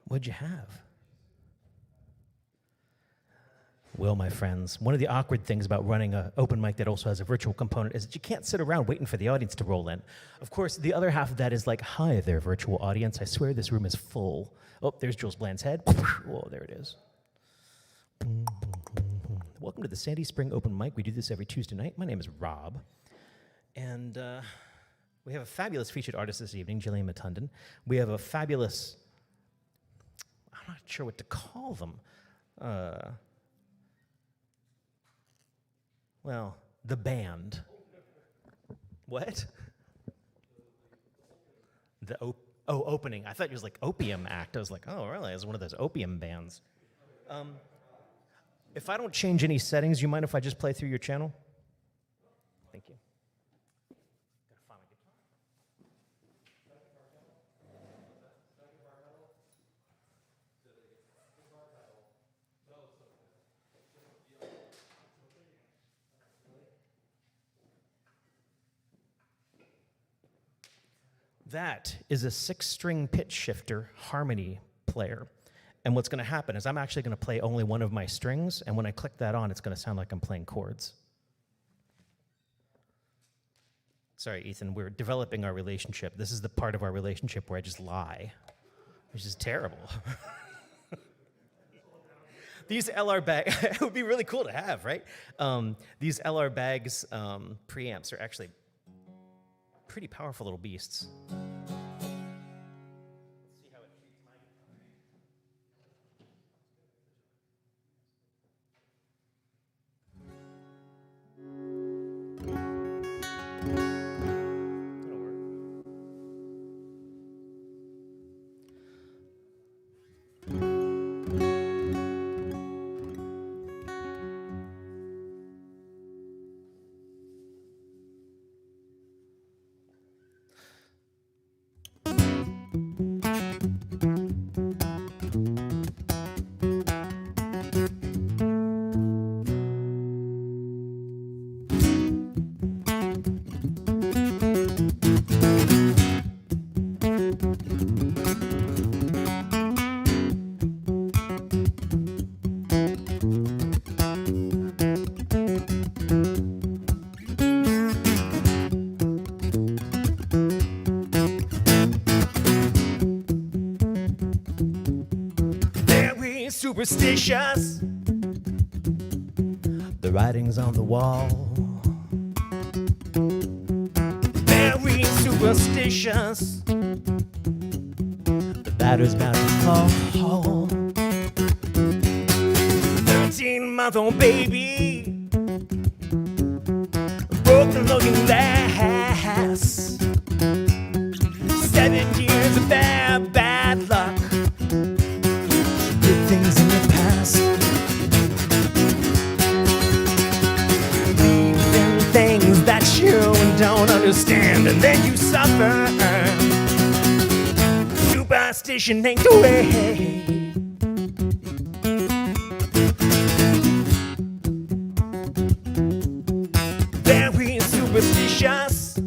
What'd you have? Well, my friends, one of the awkward things about running an open mic that also has a virtual component is that you can't sit around waiting for the audience to roll in. Of course, the other half of that is like, hi there, virtual audience. I swear this room is full. Oh, there's Jules Bland's head. Whoa, there it is. Welcome to the Sandy Spring Open Mic. We do this every Tuesday night. My name is Rob. And we have a fabulous featured artist this evening, Jillian Matundan. We have a fabulous, I'm not sure what to call them. Well, the band. What? The opening. I thought it was like Opium Act. I was like, oh, really? It's one of those opium bands. If I don't change any settings, you mind if I just play through your channel? Thank you. That is a 6-string pitch shifter harmony player. And what's going to happen is I'm actually going to play only one of my strings, and when I click that on, it's going to sound like I'm playing chords. Sorry, Ethan, we're developing our relationship. This is the part of our relationship where I just lie, which is terrible. These LR bags, it would be really cool to have, right? These LR bags preamps are actually pretty powerful little beasts. Let's see how it treats my That'll work. Superstitious, the writing's on the wall. Very superstitious, the batter's bound to fall. 13-month-old baby, broken looking glass. 7 years of bad luck. Things in the past, leaving things that you don't understand, and then you suffer. Superstition ain't the way. Very superstitious.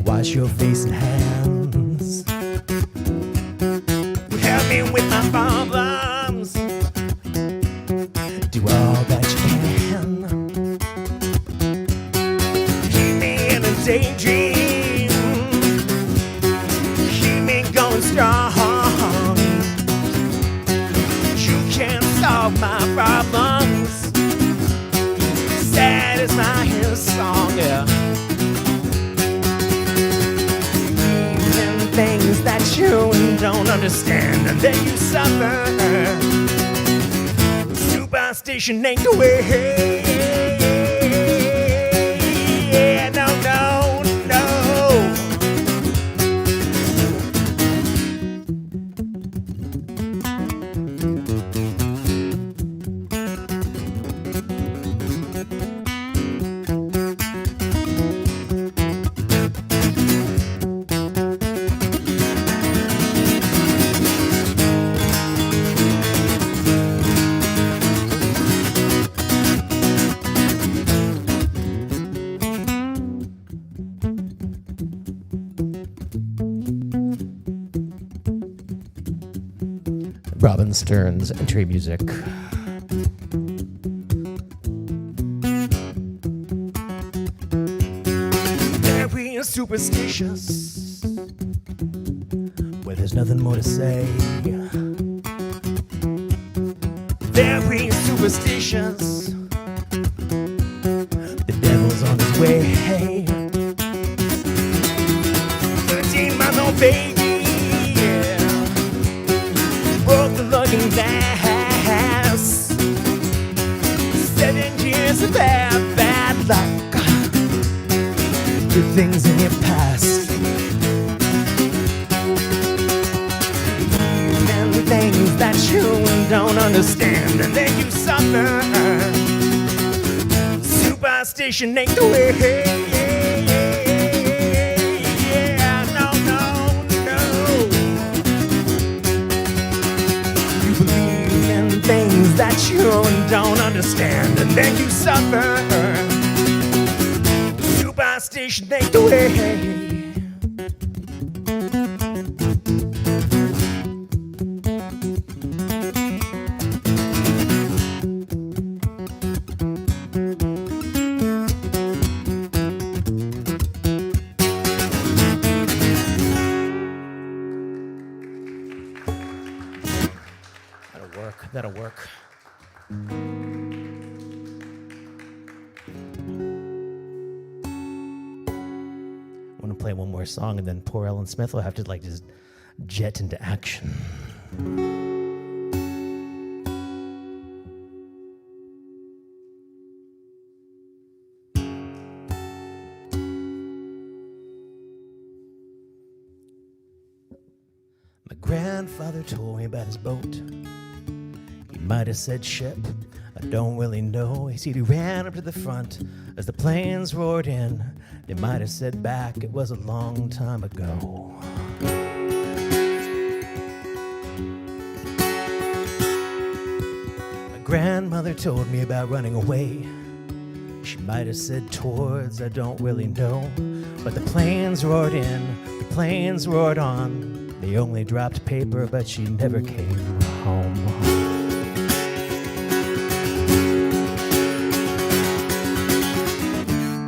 Wash your face and hands. Help me with my problems. Do all that you can. Keep me in a daydream. Keep me going strong. You can't solve my problems. Satisfy his song, yeah. Things that you don't understand, and then you suffer. Superstition ain't the way. No, no, no. Robin Stern's entry music. Very superstitious, where there's nothing more to say. Very superstitious, the devil's on his way. 13-month-old baby, yeah, broke the looking glass. 7 years of bad luck, good things in your past, and things that you don't understand, and then you suffer. Superstition ain't the way. Yeah, no. You believe in things that you don't understand, and then you suffer. Superstition ain't the way. That'll work. I want to play one more song, and then poor Ellen Smith will have to just jet into action. My grandfather told me about his boat. He might have said ship, I don't really know. He said he ran up to the front as the planes roared in. They might have said back, it was a long time ago. My grandmother told me about running away. She might have said towards, I don't really know. But the planes roared in, the planes roared on. They only dropped paper, but she never came home.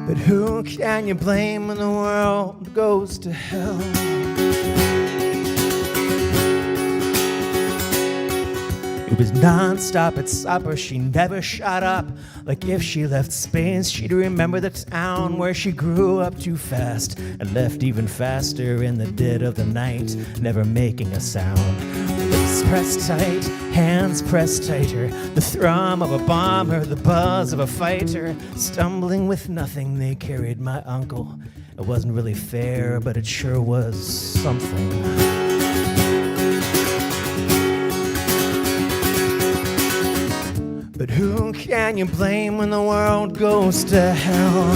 But who can you blame when the world goes to hell? It was non-stop at supper, she never shut up. Like if she left Spain, she'd remember the town where she grew up too fast and left even faster in the dead of the night, never making a sound. Lips pressed tight, hands pressed tighter, the thrum of a bomber, the buzz of a fighter. Stumbling with nothing, they carried my uncle. It wasn't really fair, but it sure was something. But who can you blame when the world goes to hell?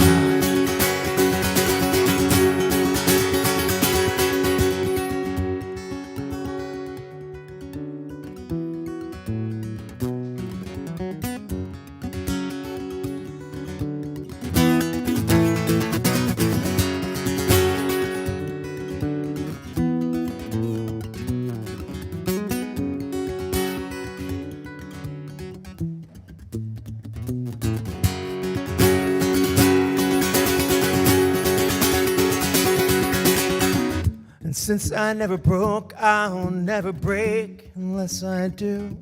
Since I never broke, I'll never break unless I do.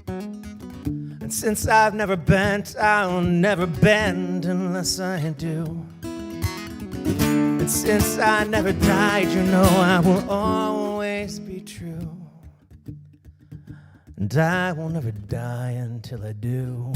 And since I've never bent, I'll never bend unless I do. And since I never died, you know I will always be true. And I will never die until I do.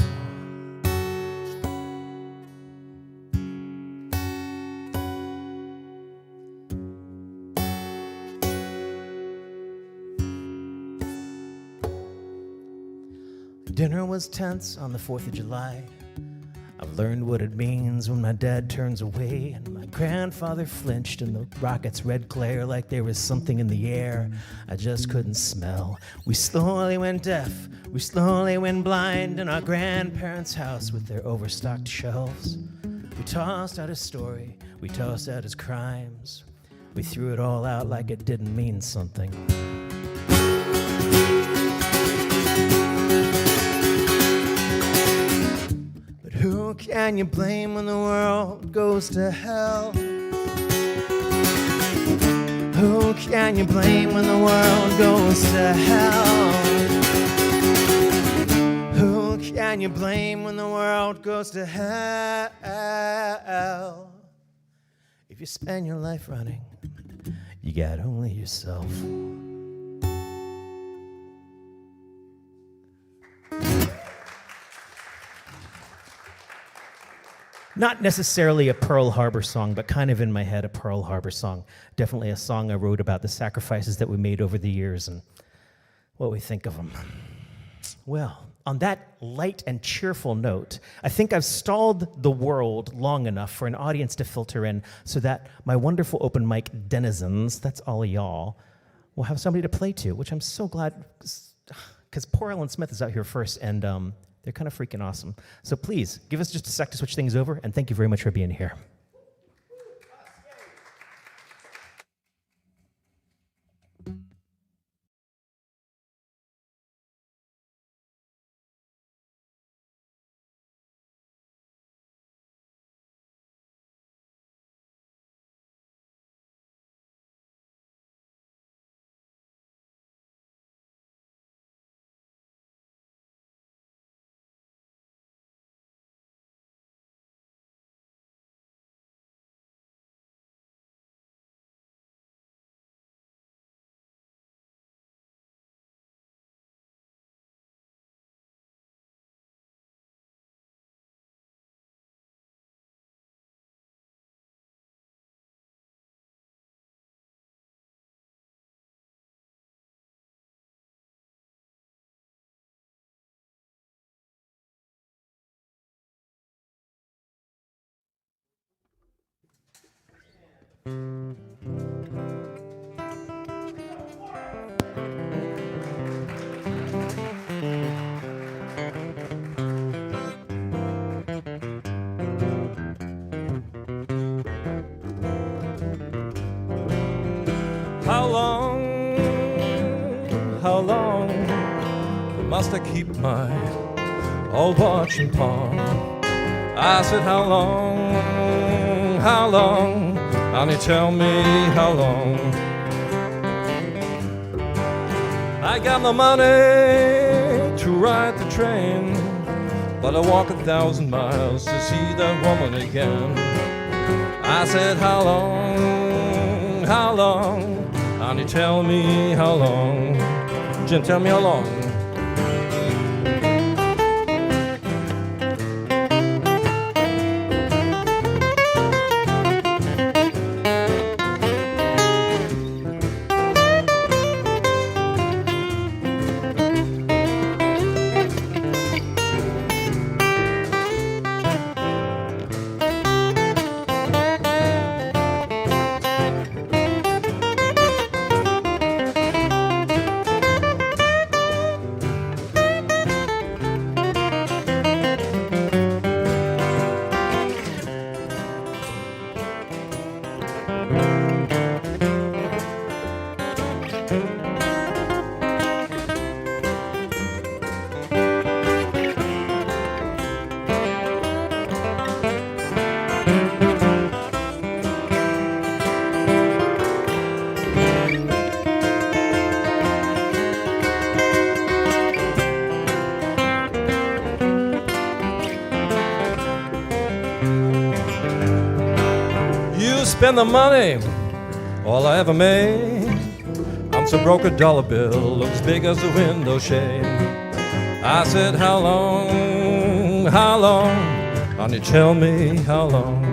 Dinner was tense on the 4th of July. I've learned what it means when my dad turns away, and my grandfather flinched in the rocket's red glare like there was something in the air I just couldn't smell. We slowly went deaf, we slowly went blind in our grandparents' house with their overstocked shelves. We tossed out his story, we tossed out his crimes. We threw it all out like it didn't mean something. can you blame when the world goes to hell? Who can you blame when the world goes to hell? Who can you blame when the world goes to hell? If you spend your life running, you got only yourself. Not necessarily a Pearl Harbor song, but kind of in my head a Pearl Harbor song. Definitely a song I wrote about the sacrifices that we made over the years and what we think of them. Well, on that light and cheerful note, I think I've stalled the world long enough for an audience to filter in so that my wonderful open mic denizens, that's all of y'all, will have somebody to play to, which I'm so glad, because poor Ellen Smith is out here first, and they're kind of freaking awesome. So please, give us just a sec to switch things over, and thank you very much for being here. How long must I keep my old watch and pawn? I said, how long, honey, tell me how long. I got the money to ride the train, but I walk 1,000 miles to see that woman again. I said, how long, honey, tell me how long. Jim, tell me how long. Spend the money, all I ever made. I'm so broke a dollar bill looks big as a window shade. I said, how long, honey, tell me how long.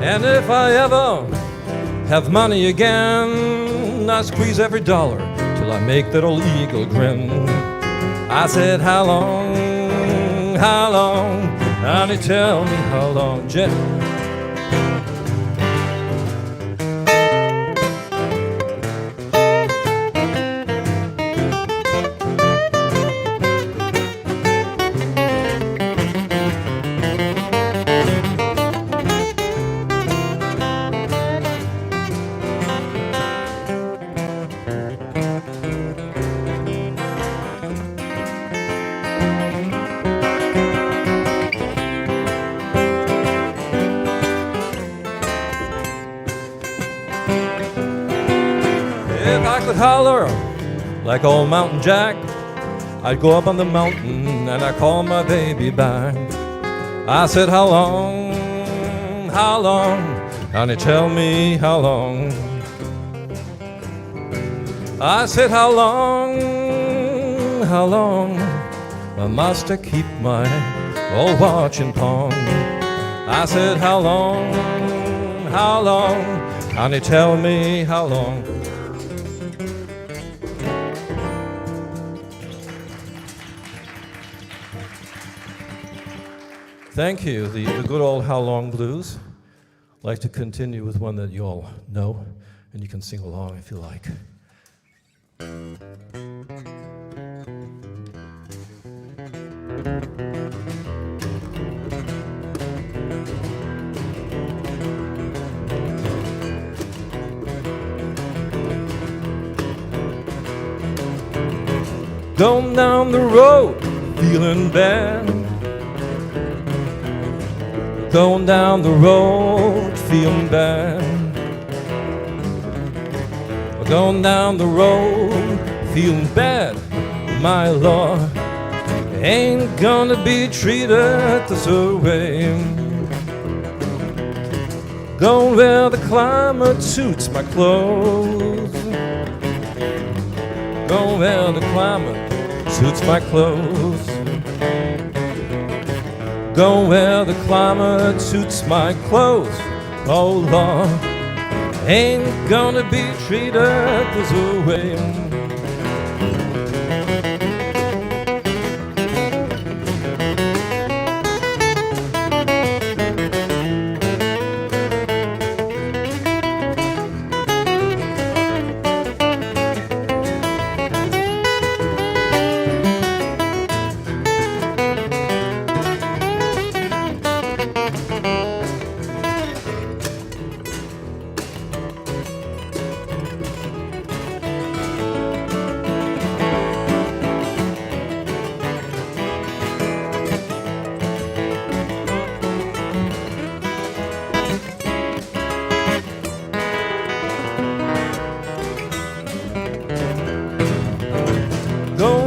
And if I ever have money again, I squeeze every dollar till I make that old eagle grin. I said, how long, honey, tell me how long. I could holler like old Mountain Jack, I'd go up on the mountain and I'd call my baby back. I said, how long, honey, tell me how long. I said, how long, I must I keep my old watch in pawn. I said, how long, honey, tell me how long. Thank you, the good old How Long Blues. I'd like to continue with one that you all know, and you can sing along if you like. Going down the road, feeling bad. Going down the road, feeling bad. Going down the road, feeling bad. My Lord, ain't gonna be treated this way. Going where the climate suits my clothes. Going where the climate suits my clothes. Go where the climate suits my clothes. Oh Lord, ain't gonna be treated this way.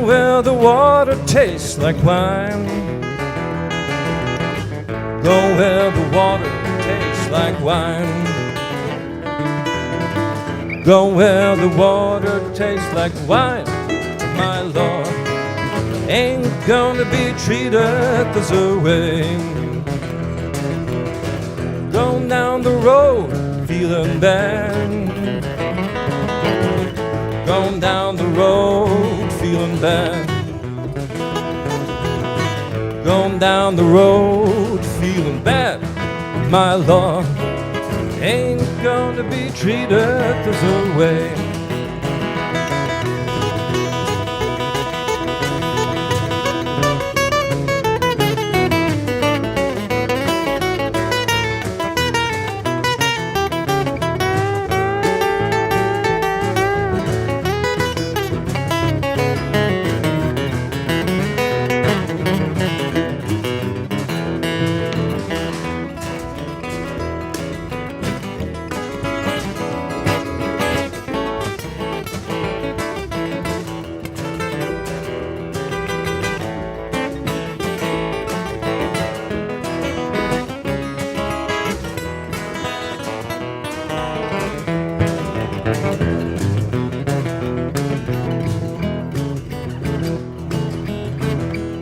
Where the water tastes like wine. Go where the water tastes like wine. Go where the water tastes like wine. My Lord, ain't gonna be treated this way. Going down the road, feeling bad. Going down the road, feeling bad. Going down the road, feeling bad. My Lord, ain't gonna be treated this way.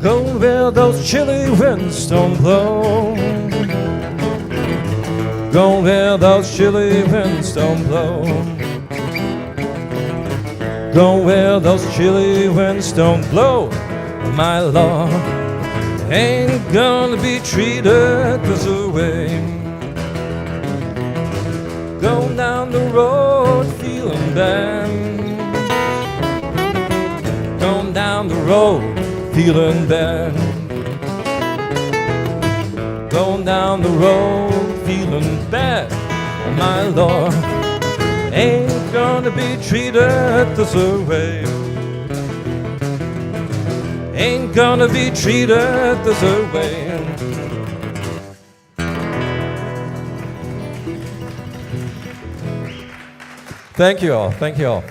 Go where those chilly winds don't blow. Go where those chilly winds don't blow. Go where those chilly winds don't blow. My Lord, ain't gonna be treated this way. Going down the road, feeling bad. Going down the road, feeling bad. Going down the road, feeling bad. My Lord, ain't gonna be treated this way. Ain't gonna be treated this way. Thank you all. Thank you all.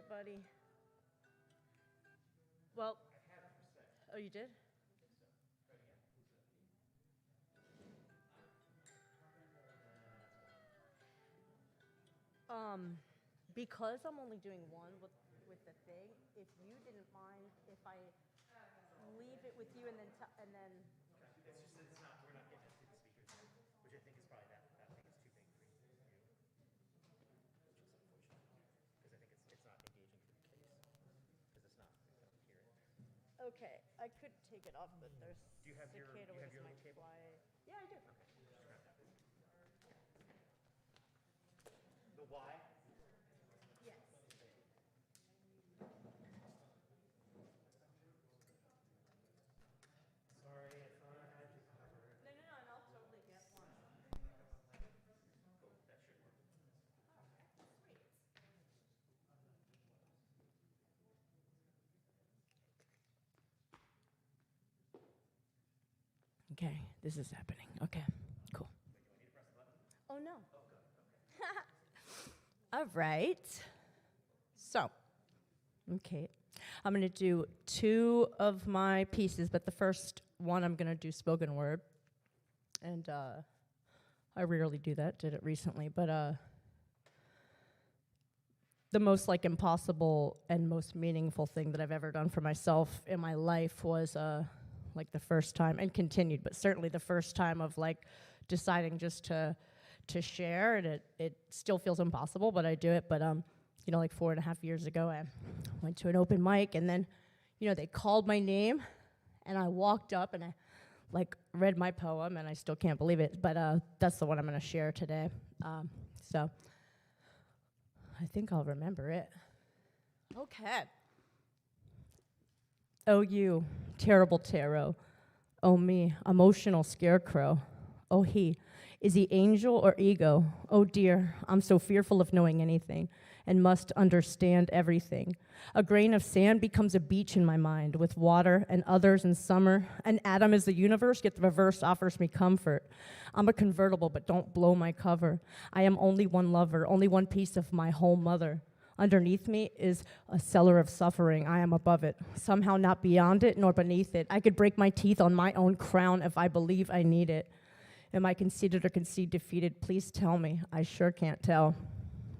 it, buddy. Well, oh, you did? Because I'm only doing one with the thing, if you didn't mind if I leave it with you and then and then. It's not, we're not getting it through the speakers, which I think is probably that thing is too big for you, which is unfortunate, because I think it's not engaging through the case, because it's not, I don't hear it. Okay, I could take it off, but there's Do you have your cicadas little might cable? fly. Yeah, I do. Okay, just grab that. The Y? Yes. Sorry if I had you covered. No, and I'll totally get one. Cool, that should work. Sweet. Okay, this is happening. Okay, cool. Oh, no. All right. So, okay. I'm going to do two of my pieces, but the first one I'm going to do spoken word. And I rarely do that, did it recently, but the most like impossible and most meaningful thing that I've ever done for myself in my life was like the first time, and continued, but certainly the first time of like deciding just to share, and it still feels impossible, but I do it. But you know, like 4.5 years ago, I went to an open mic, and then, you know, they called my name, and I walked up and I like read my poem, and I still can't believe it, but that's the one I'm going to share today. So I think I'll remember it. Okay. Oh, you, terrible tarot. Oh, me, emotional scarecrow. Oh, he, is he angel or ego? Oh, dear, I'm so fearful of knowing anything and must understand everything. A grain of sand becomes a beach in my mind with water and others in summer. An atom is the universe, yet the reverse offers me comfort. I'm a convertible, but don't blow my cover. I am only one lover, only one piece of my whole mother. Underneath me is a cellar of suffering. I am above it, somehow not beyond it nor beneath it. I could break my teeth on my own crown if I believe I need it. Am I conceited or concede defeated? Please tell me. I sure can't tell.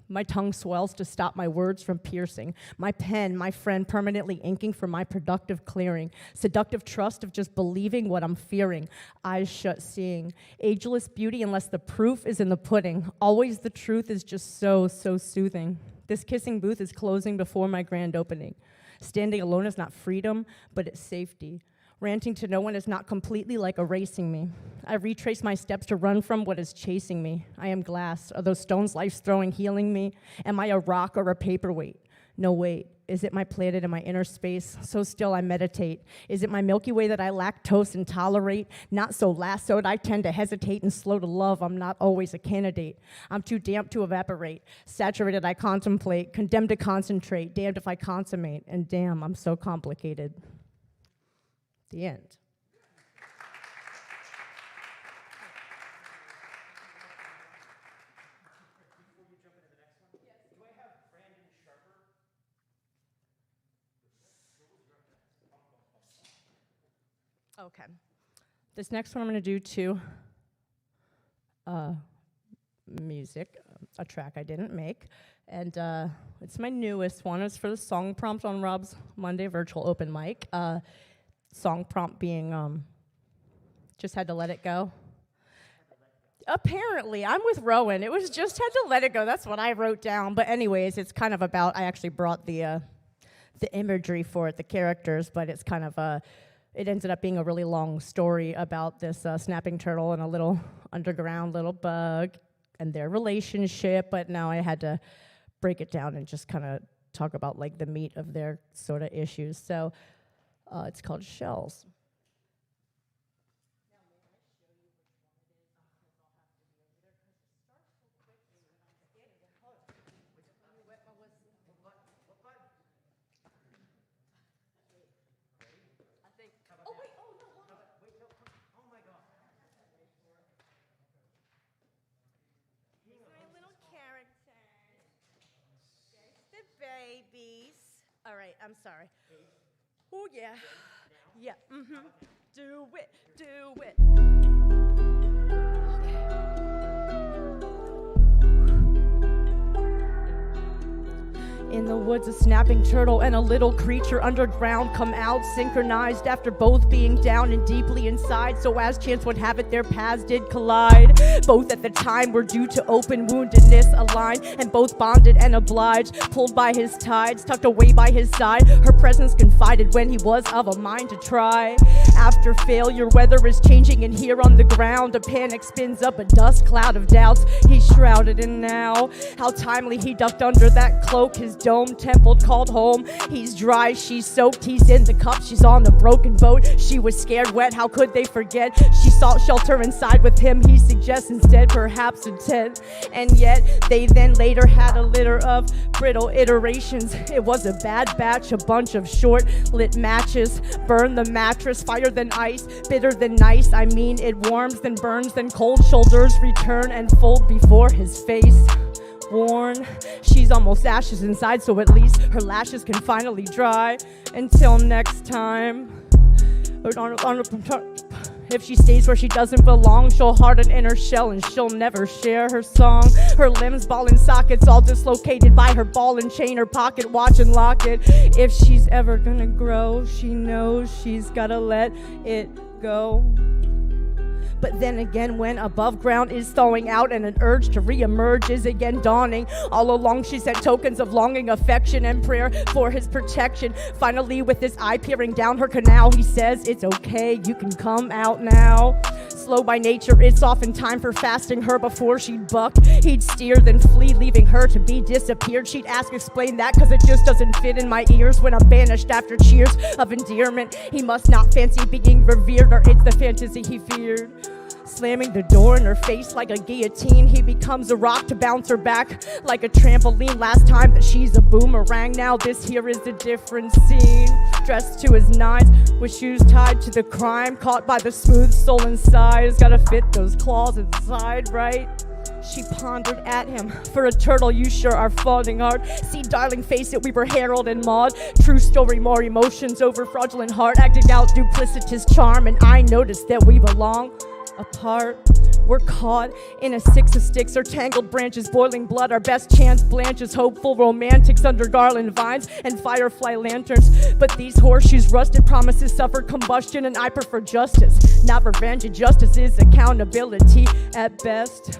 My tongue swells to stop my words from piercing. My pen, my friend, permanently inking for my productive clearing. Seductive trust of just believing what I'm fearing. Eyes shut seeing. Ageless beauty unless the proof is in the pudding. Always the truth is just so soothing. This kissing booth is closing before my grand opening. Standing alone is not freedom, but it's safety. Ranting to no one is not completely like erasing me. I retrace my steps to run from what is chasing me. I am glass. Are those stones life's throwing healing me? Am I a rock or a paperweight? No, wait. Is it my planet in my inner space? So still I meditate. Is it my Milky Way that I lactose and tolerate? Not so lassoed, I tend to hesitate and slow to love. I'm not always a candidate. I'm too damp to evaporate. Saturated, I contemplate. Condemned to concentrate. Damned if I consummate. And damn, I'm so complicated. The end. Before you jump into the next one, yes. Do I have Brandon Sharper? Okay. This next one I'm going to do to music, a track I didn't make. And it's my newest one. It's for the song prompt on Rob's Monday virtual open mic. Song prompt being just had to let it go. Apparently, I'm with Rowan. It was just had to let it go. That's what I wrote down. But anyways, it's kind of about, I actually brought the imagery for it, the characters, but it's kind of it ended up being a really long story about this snapping turtle and a little underground little bug and their relationship. But now I had to break it down and just kind of talk about like the meat of their sort of issues. So it's called Shells. babies. All right, I'm sorry. Oh, yeah. Yeah, mm-hmm. Do it, do it. In the woods, a snapping turtle and a little creature underground come out, synchronized after both being down and deeply inside. So as chance would have it, their paths did collide. Both at the time were due to open woundedness aligned, and both bonded and obliged, pulled by his tides, tucked away by his side. Her presence confided when he was of a mind to try. After failure, weather is changing, and here on the ground, a panic spins up a dust cloud of doubts. He's shrouded in now. How timely he ducked under that cloak, his dome temple called home. He's dry, she's soaked, he's in the cup, she's on the broken boat. She was scared wet, how could they forget? She sought shelter inside with him, he suggests instead perhaps a tent. And yet they then later had a litter of brittle iterations. It was a bad batch, a bunch of short lit matches. Burn the mattress, fire than ice, bitter than nice. I mean, it warms then burns then cold. Shoulders return and fold before his face. Worn, she's almost ashes inside, so at least her lashes can finally dry. Until next time. If she stays where she doesn't belong, she'll harden in her shell and she'll never share her song. Her limbs ball in sockets, all dislocated by her ball and chain, her pocket watch and locket. If she's ever gonna grow, she knows she's gotta let it go. But then again, when above ground is thawing out and an urge to reemerge is again dawning, all along she sent tokens of longing, affection, and prayer for his protection. Finally, with his eye peering down her canal, he says, it's okay, you can come out now. Slow by nature, it's often time for fasting her before she'd buck. He'd steer, then flee, leaving her to be disappeared. She'd ask, explain that, cause it just doesn't fit in my ears when I'm banished after cheers of endearment. He must not fancy being revered, or it's the fantasy he feared. Slamming the door in her face like a guillotine, he becomes a rock to bounce her back like a trampoline. Last time that she's a boomerang, now this here is a different scene. Dressed to his nines, with shoes tied to the crime, caught by the smooth soul inside. Has gotta fit those claws inside, right? She pondered at him. For a turtle, you sure are falling hard. See, darling, face it, we were Harold and Maude. True story, more emotions over fraudulent heart. Acting out duplicitous charm, and I noticed that we belong apart. We're caught in a six of sticks, or tangled branches, boiling blood. Our best chance blanches, hopeful romantics under garland vines and firefly lanterns. But these horseshoes rusted, promises suffer combustion, and I prefer justice, not revenge. And justice is accountability at best.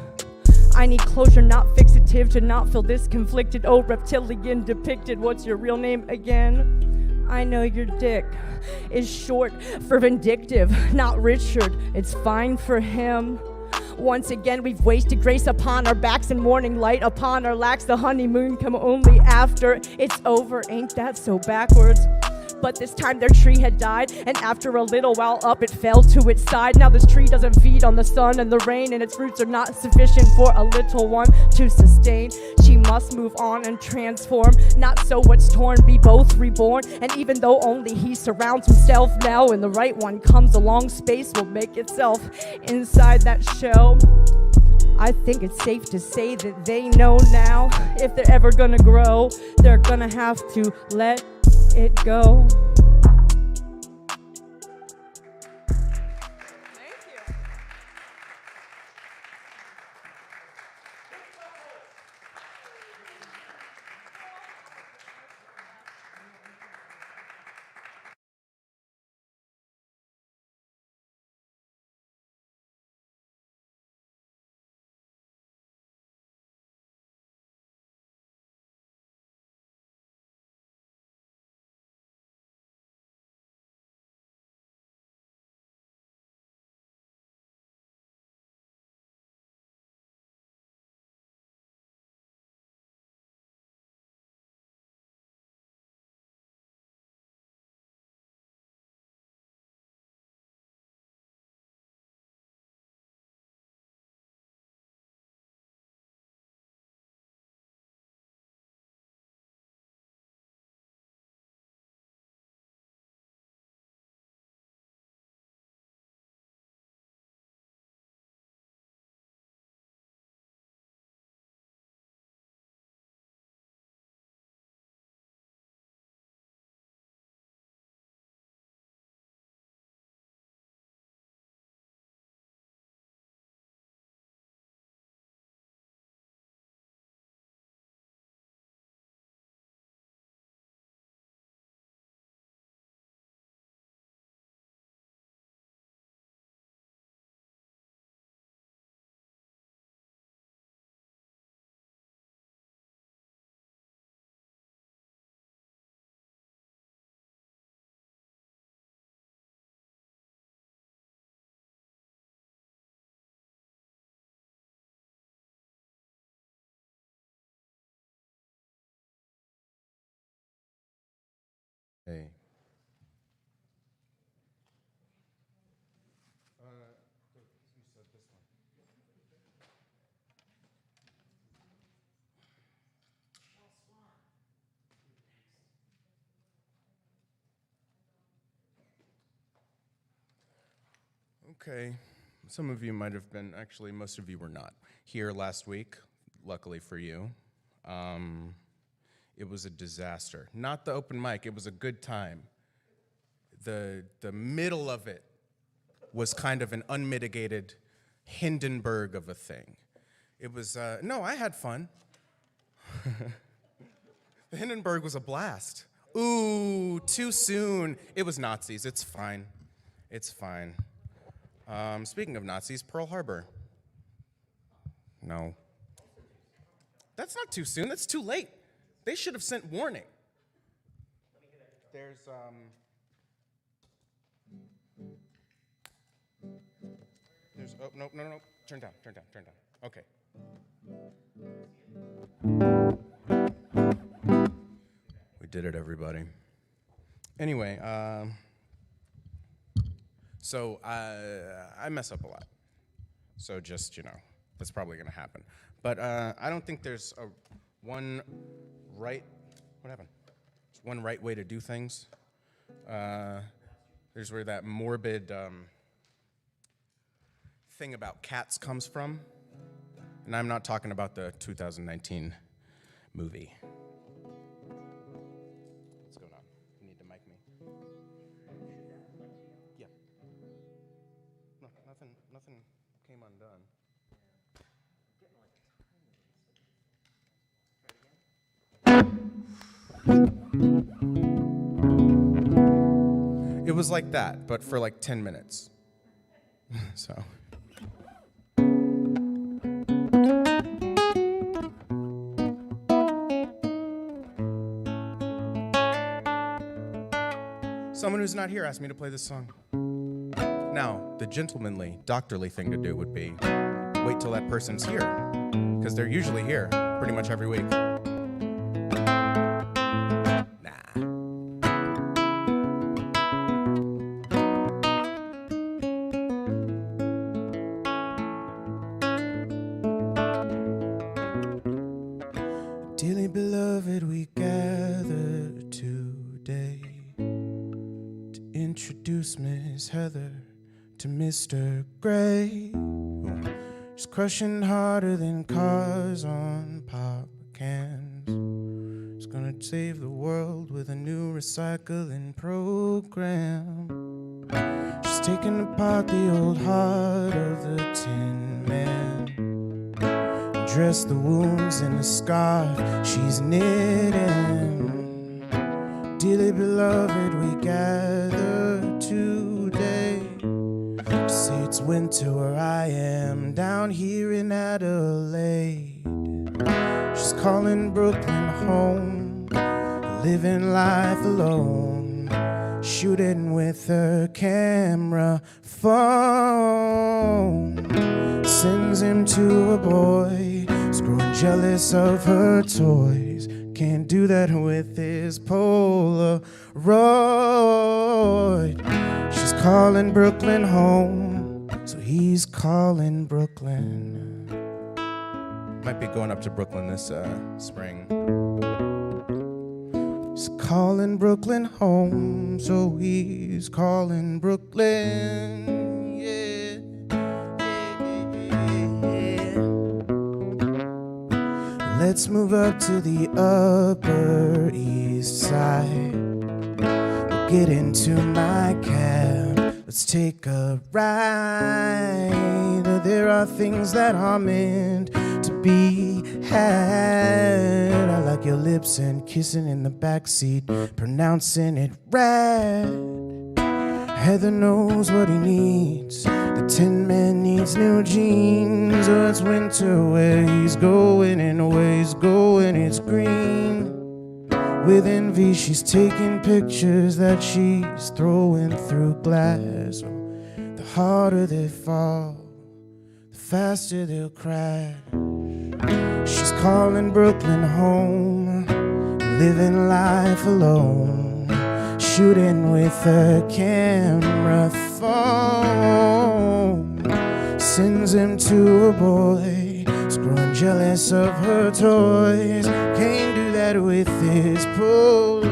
I need closure, not fixative, to not feel this conflicted. Oh, reptilian depicted, what's your real name again? I know your dick is short for vindictive, not Richard, it's fine for him. Once again, we've wasted grace upon our backs and morning light upon our lacks. The honeymoon come only after it's over, ain't that so backwards? But this time their tree had died, and after a little while up it fell to its side. Now this tree doesn't feed on the sun and the rain, and its roots are not sufficient for a little one to sustain. She must move on and transform, not so what's torn, be both reborn. And even though only he surrounds himself now, and the right one comes along, space will make itself inside that shell. I think it's safe to say that they know now, if they're ever gonna grow, they're gonna have to let it go. Hey. Okay. Some of you might have been, actually, most of you were not here last week, luckily for you. It was a disaster. Not the open mic, it was a good time. The middle of it was kind of an unmitigated Hindenburg of a thing. It was, no, I had fun. The Hindenburg was a blast. Ooh, too soon. It was Nazis, it's fine. It's fine. Speaking of Nazis, Pearl Harbor. No. That's not too soon, that's too late. They should have sent warning. There's, oh, no, turn down. Okay. We did it, everybody. Anyway, so I mess up a lot. So just, that's probably gonna happen. But I don't think there's one right way to do things. There's where that morbid thing about cats comes from. And I'm not talking about the 2019 movie. What's going on? You need to mic me? Yeah. No, nothing came undone. It was like that, but for like 10 minutes. So. Someone who's not here asked me to play this song. Now, the gentlemanly, doctorly thing to do would be wait till that person's here, because they're usually here pretty much every week. Dearly beloved, we gather today to introduce Miss Heather to Mr. Gray. She's crushing harder than cars on pop cans. She's gonna save the world with a new recycling program. She's taking apart the old heart of the Tin Man, dress the wounds in a scarf she's knitting. Dearly beloved, we gather today to say it's winter where I am down here in Adelaide. She's calling Brooklyn home, living life alone, shooting with her camera phone. Sends him to a boy who's growing jealous of her toys. Can't do that with his Polaroid. She's calling Brooklyn home, so he's calling Brooklyn. Might be going up to Brooklyn this spring. He's calling Brooklyn home, so he's calling Brooklyn. Yeah. Let's move up to the Upper East Side. We'll get into my cab. Let's take a ride. There are things that are meant to be had. I like your lips and kissing in the backseat, pronouncing it rad. Heather knows what he needs. The Tin Man needs new jeans. Oh, it's winter where he's going, and where he's going it's green. With envy she's taking pictures that she's throwing through glass. Oh, the harder they fall, the faster they'll crash. She's calling Brooklyn home, living life alone, shooting with a camera phone. Sends him to a boy who's growing jealous of her toys. Can't do that with his Polaroid.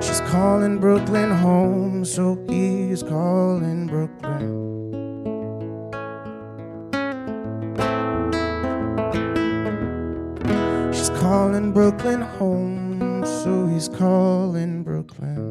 She's calling Brooklyn home, so he's calling Brooklyn. She's calling Brooklyn home, so he's calling Brooklyn.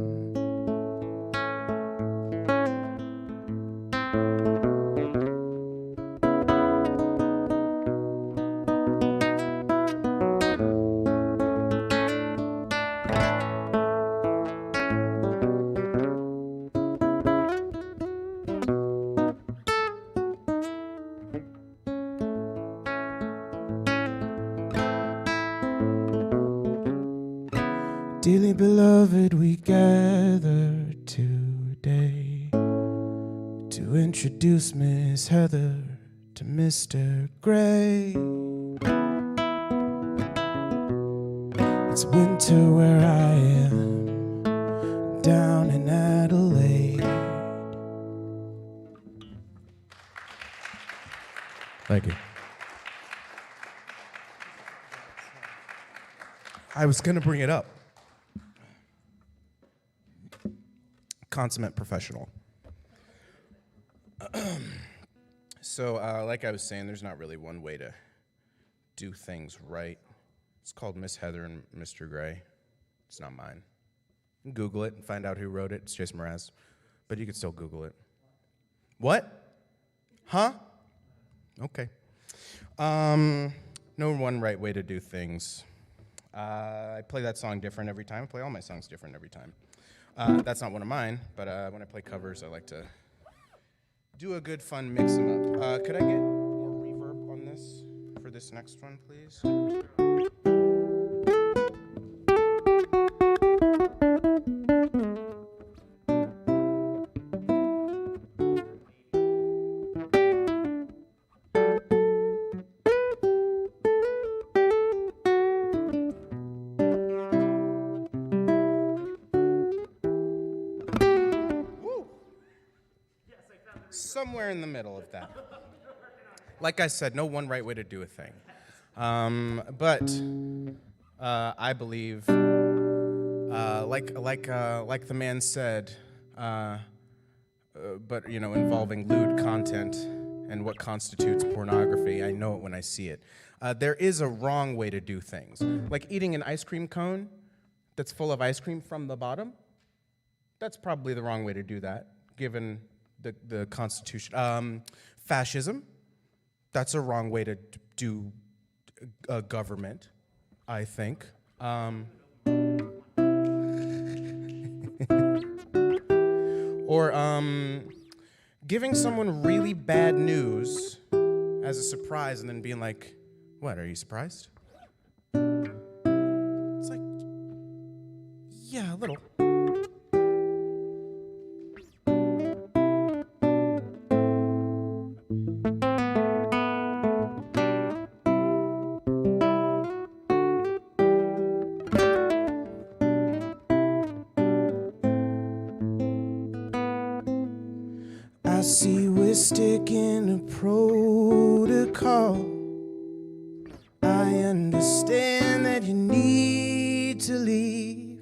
Dearly beloved, we gather today to introduce Miss Heather to Mr. Gray. It's winter where I am, down in Adelaide. Thank you. I was going to bring it up. Consummate professional. So, like I was saying, there's not really one way to do things right. It's called Miss Heather and Mr. Gray. It's not mine. You can Google it and find out who wrote it. It's Jason Mraz. But you can still Google it. What? Huh? Okay. No one right way to do things. I play that song different every time. I play all my songs different every time. That's not one of mine, but when I play covers, I like to do a good, fun mix them up. Could I get more reverb on this for this next one, please? Somewhere in the middle of that. Like I said, no one right way to do a thing. But I believe, like the man said, but you know, involving lewd content and what constitutes pornography, I know it when I see it. There is a wrong way to do things. Like eating an ice cream cone that's full of ice cream from the bottom. That's probably the wrong way to do that, given the Constitution. Fascism, that's a wrong way to do a government, I think. Or giving someone really bad news as a surprise and then being like, what, are you surprised? It's like, yeah, a little. I see we're sticking to protocol. I understand that you need to leave.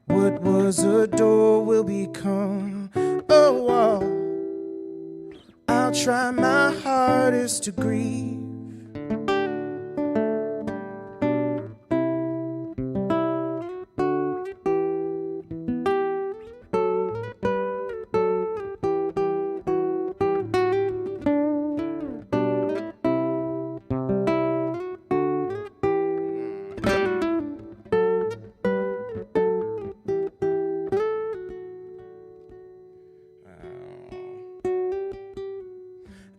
What was a door will become a wall. I'll try my hardest to grieve.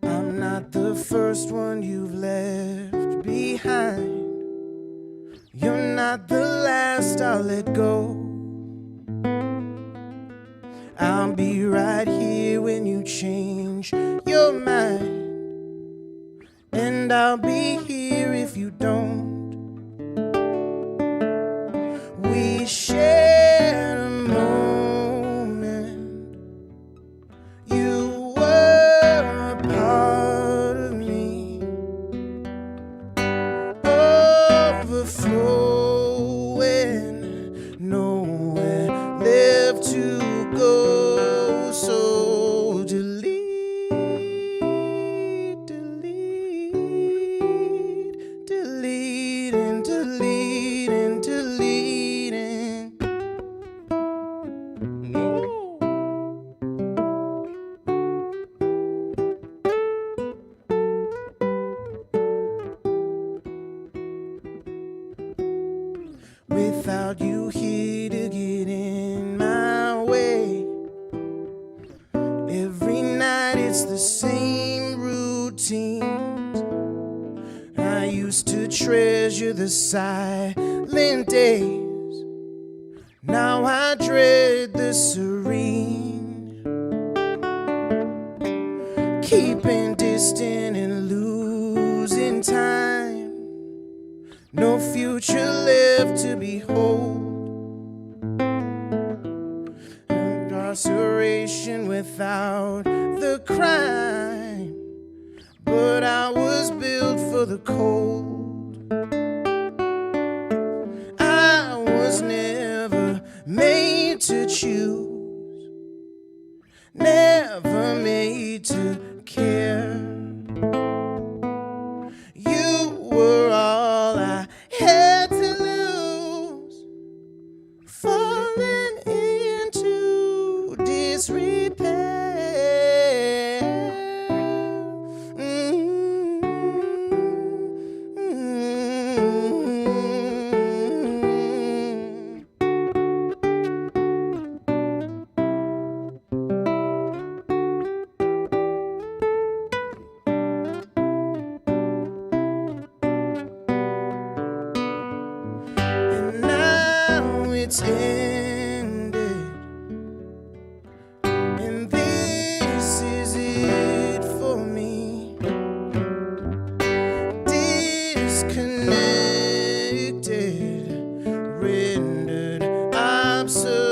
I'm not the first one you've left behind. You're not the last I'll let go. I'll be right here when you change your mind, and I'll be here if you don't. without you here to get in my way. Every night it's the same routine. I used to treasure the silent days. Now I dread the serene. Keeping distant and losing time. No future left to behold. Incarceration without the crime. But I was built for the cold. I was never made to choose. Never made to care. You were all I had to lose. Falling into disrepair. And now it's ended, and this is it for me. Disconnected, rendered obsolete.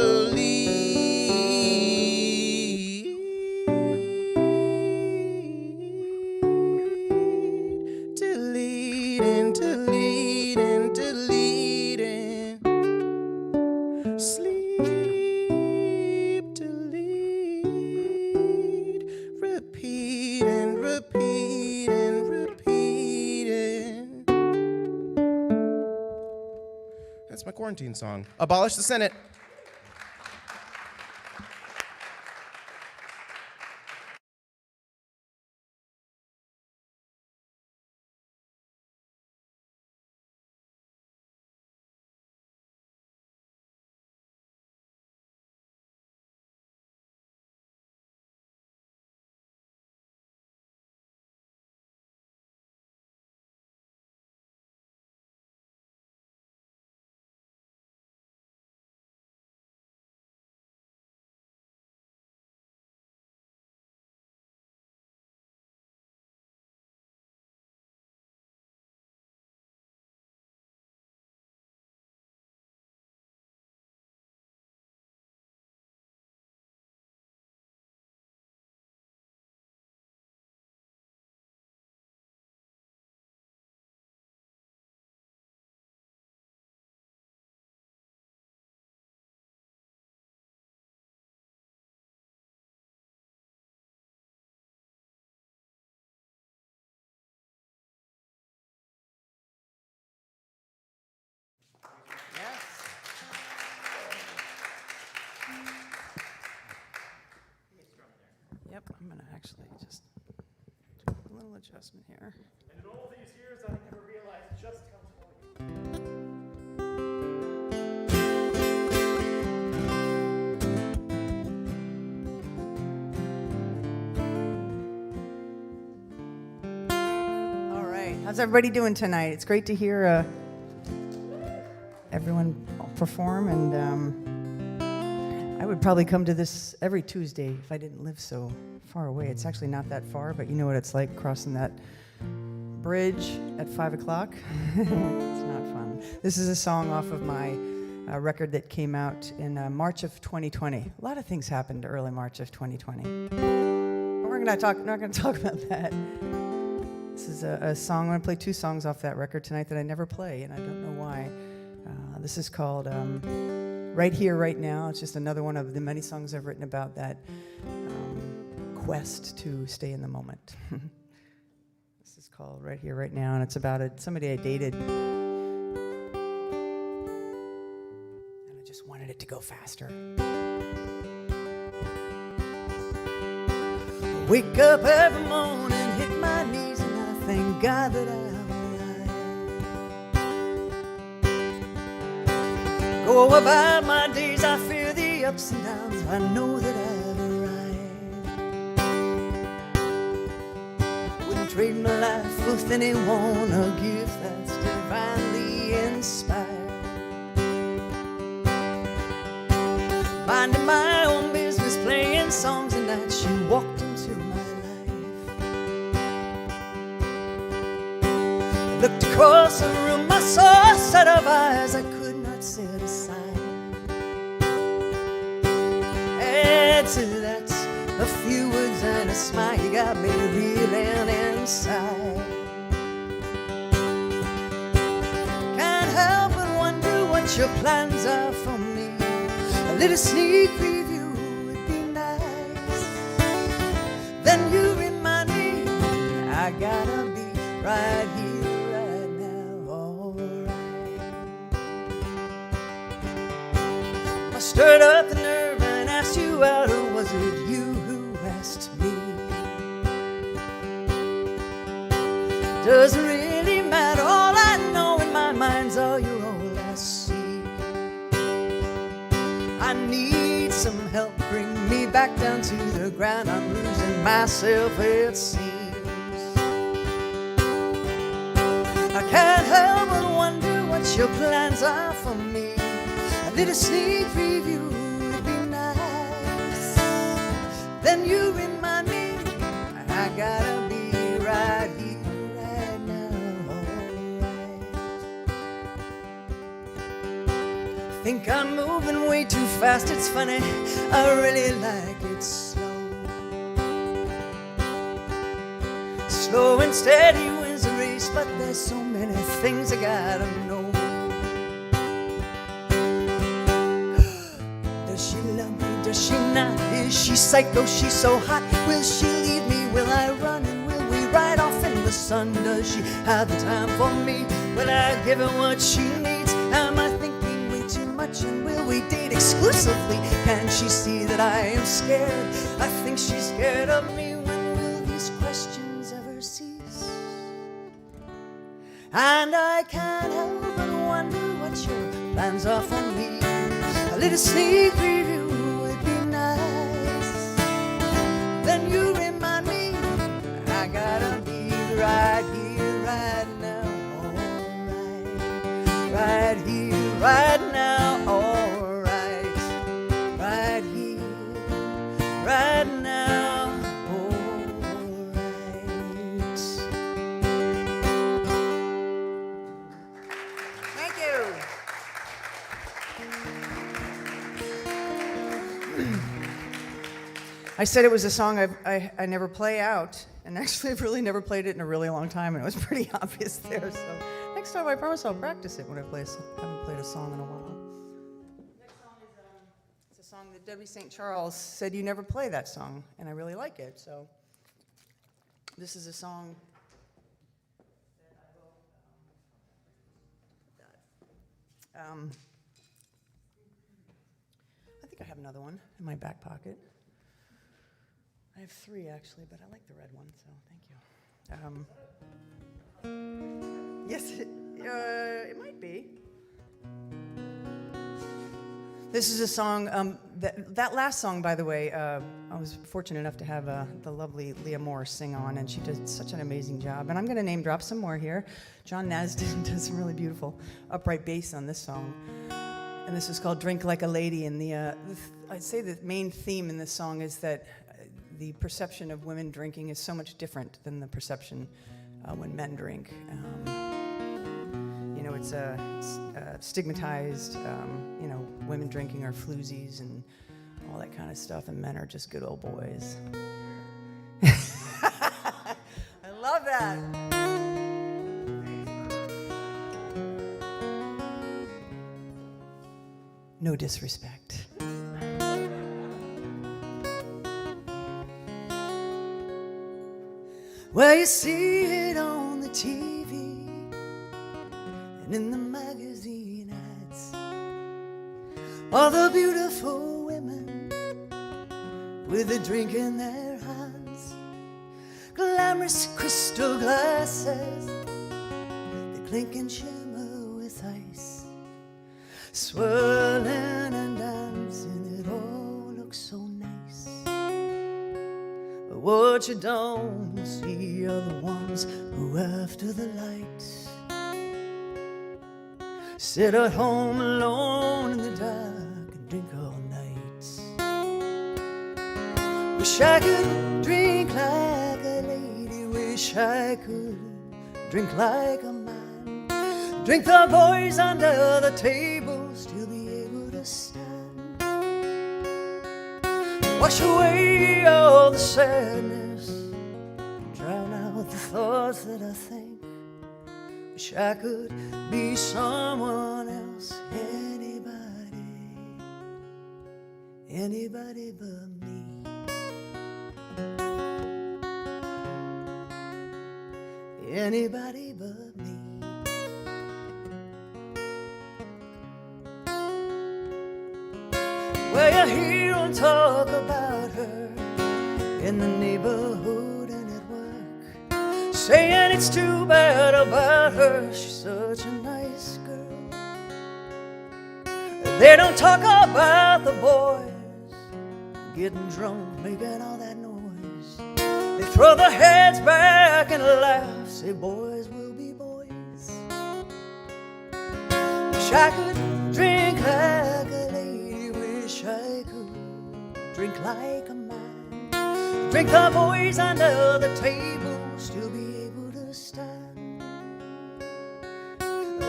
Deleting, deleting, deleting. Sleep, delete. Repeat and repeat and repeating. That's my quarantine song. Abolish the Senate. Yep, I'm gonna actually just do a little adjustment here. And in all these years, I never realized just how small you All right, how's everybody doing tonight? It's great to hear everyone perform, and I would probably come to this every Tuesday if I didn't live so far away. It's actually not that far, but you know what it's like crossing that bridge at 5 o'clock. It's not fun. This is a song off of my record that came out in March of 2020. A lot of things happened early March of 2020. But we're not going to talk about that. This is a song. I'm going to play 2 songs off that record tonight that I never play, and I don't know why. This is called Right Here, Right Now. It's just another one of the many songs I've written about that quest to stay in the moment. This is called Right Here, Right Now, and it's about somebody I dated. And I just wanted it to go faster. I wake up every morning, hit my knees, and I thank God that I'm alive. Oh, about my days I fear the ups and downs. I know that I've arrived. Wouldn't trade my life with anyone, a gift that's divinely inspired. Minding my own business, playing songs at night, she walked into my life. I looked across the room, I saw a set of eyes I could not set aside. Add to that a few words and a smile, you got me reeling inside. Can't help but wonder what your plans are for me. A little sneak preview would be nice. Then you remind me I gotta be right here, right now, alright. I stirred up the nerve and asked you out, or was it you who asked me? Doesn't really matter, all I know in my mind's all you're all I see. I need some help, bring me back down to the ground. I'm losing myself, it seems. I can't help but wonder what your plans are for me. A little sneak preview would be nice. Then you remind me I gotta be right here, right now, alright. Think I'm moving way too fast, it's funny, I really like it slow. Slow and steady wins the race, but there's so many things I gotta know. Does she love me, does she not? Is she psycho, she's so hot? Will she leave me, will I run, and will we ride off in the sun? Does she have the time for me? Will I give her what she needs? Am I thinking way too much, and will we date exclusively? Can she see that I am scared? I think she's scared of me. When will these questions ever cease? And I can't help but wonder what your plans are for me. A little sneak preview would be nice. Then you remind me I gotta be right here, right now, alright. Right here, right now, alright. Right here, right now, alright. Thank you. I said it was a song I never play out, and actually I've really never played it in a really long time, and it was pretty obvious there. So next time I promise I'll practice it when I play. Haven't played a song in a while. Next song is it's a song that Debbie St. Charles said you never play that song, and I really like it. So this is a song that I wrote. I think I have another one in my back pocket. I have three, actually, but I like the red one, so thank you. Yes, it might be. This is a song, that last song, by the way, I was fortunate enough to have the lovely Leah Moore sing on, and she did such an amazing job. And I'm going to name drop some more here. John Nasdin does some really beautiful upright bass on this song. And this is called Drink Like a Lady. And I'd say the main theme in this song is that the perception of women drinking is so much different than the perception when men drink. It's stigmatized. Women drinking are floozies and all that kind of stuff, and men are just good old boys. I love that. No disrespect. Well, you see it on the TV and in the magazine ads. All the beautiful women with a drink in their hands, glamorous crystal glasses that clink and shimmer with ice, swirl What you don't see are the ones who, after the lights, sit at home alone in the dark and drink all night. Wish I could drink like a lady, wish I could drink like a man. Drink the boys under the table, still be able to stand. Wash away all the sadness, drown out the thoughts that I think. Wish I could be someone else, anybody but me. Anybody but me. Well, you hear them talk about her in the neighborhood and at work, saying it's too bad about her, she's such a nice girl. They don't talk about the boys getting drunk, making all that noise. They throw their heads back and laugh, say boys will be boys. Wish I could drink like a lady, wish I could drink like a man. Drink the boys under the table, still be able to stand.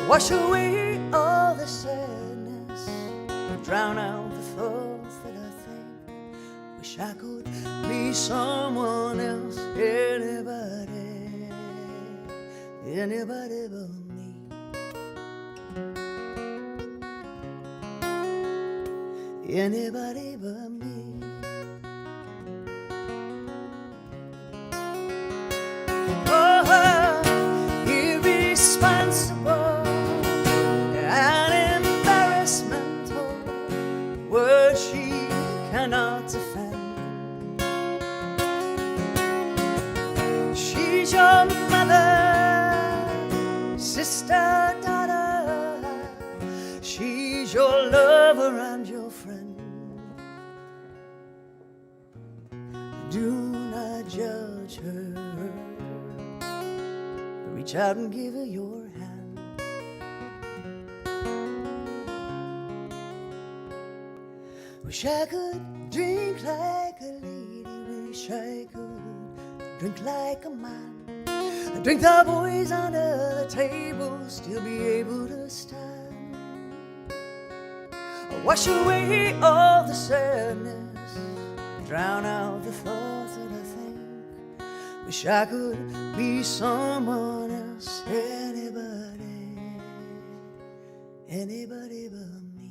Wash away all the sadness, drown out the thoughts that I think. Wish I could be someone else, anybody but me. Anybody but me. Oh, irresponsible and embarrassmental, words she cannot defend. She's your mother, sister, daughter. She's your lover and your friend. Do not judge her. Reach out and give her your hand. Wish I could drink like a lady, wish I could drink like a man. Drink the boys under the table, still be able to stand. Wash away all the sadness, drown out the thoughts that I think. Wish I could be someone else, anybody but me. Anybody but me.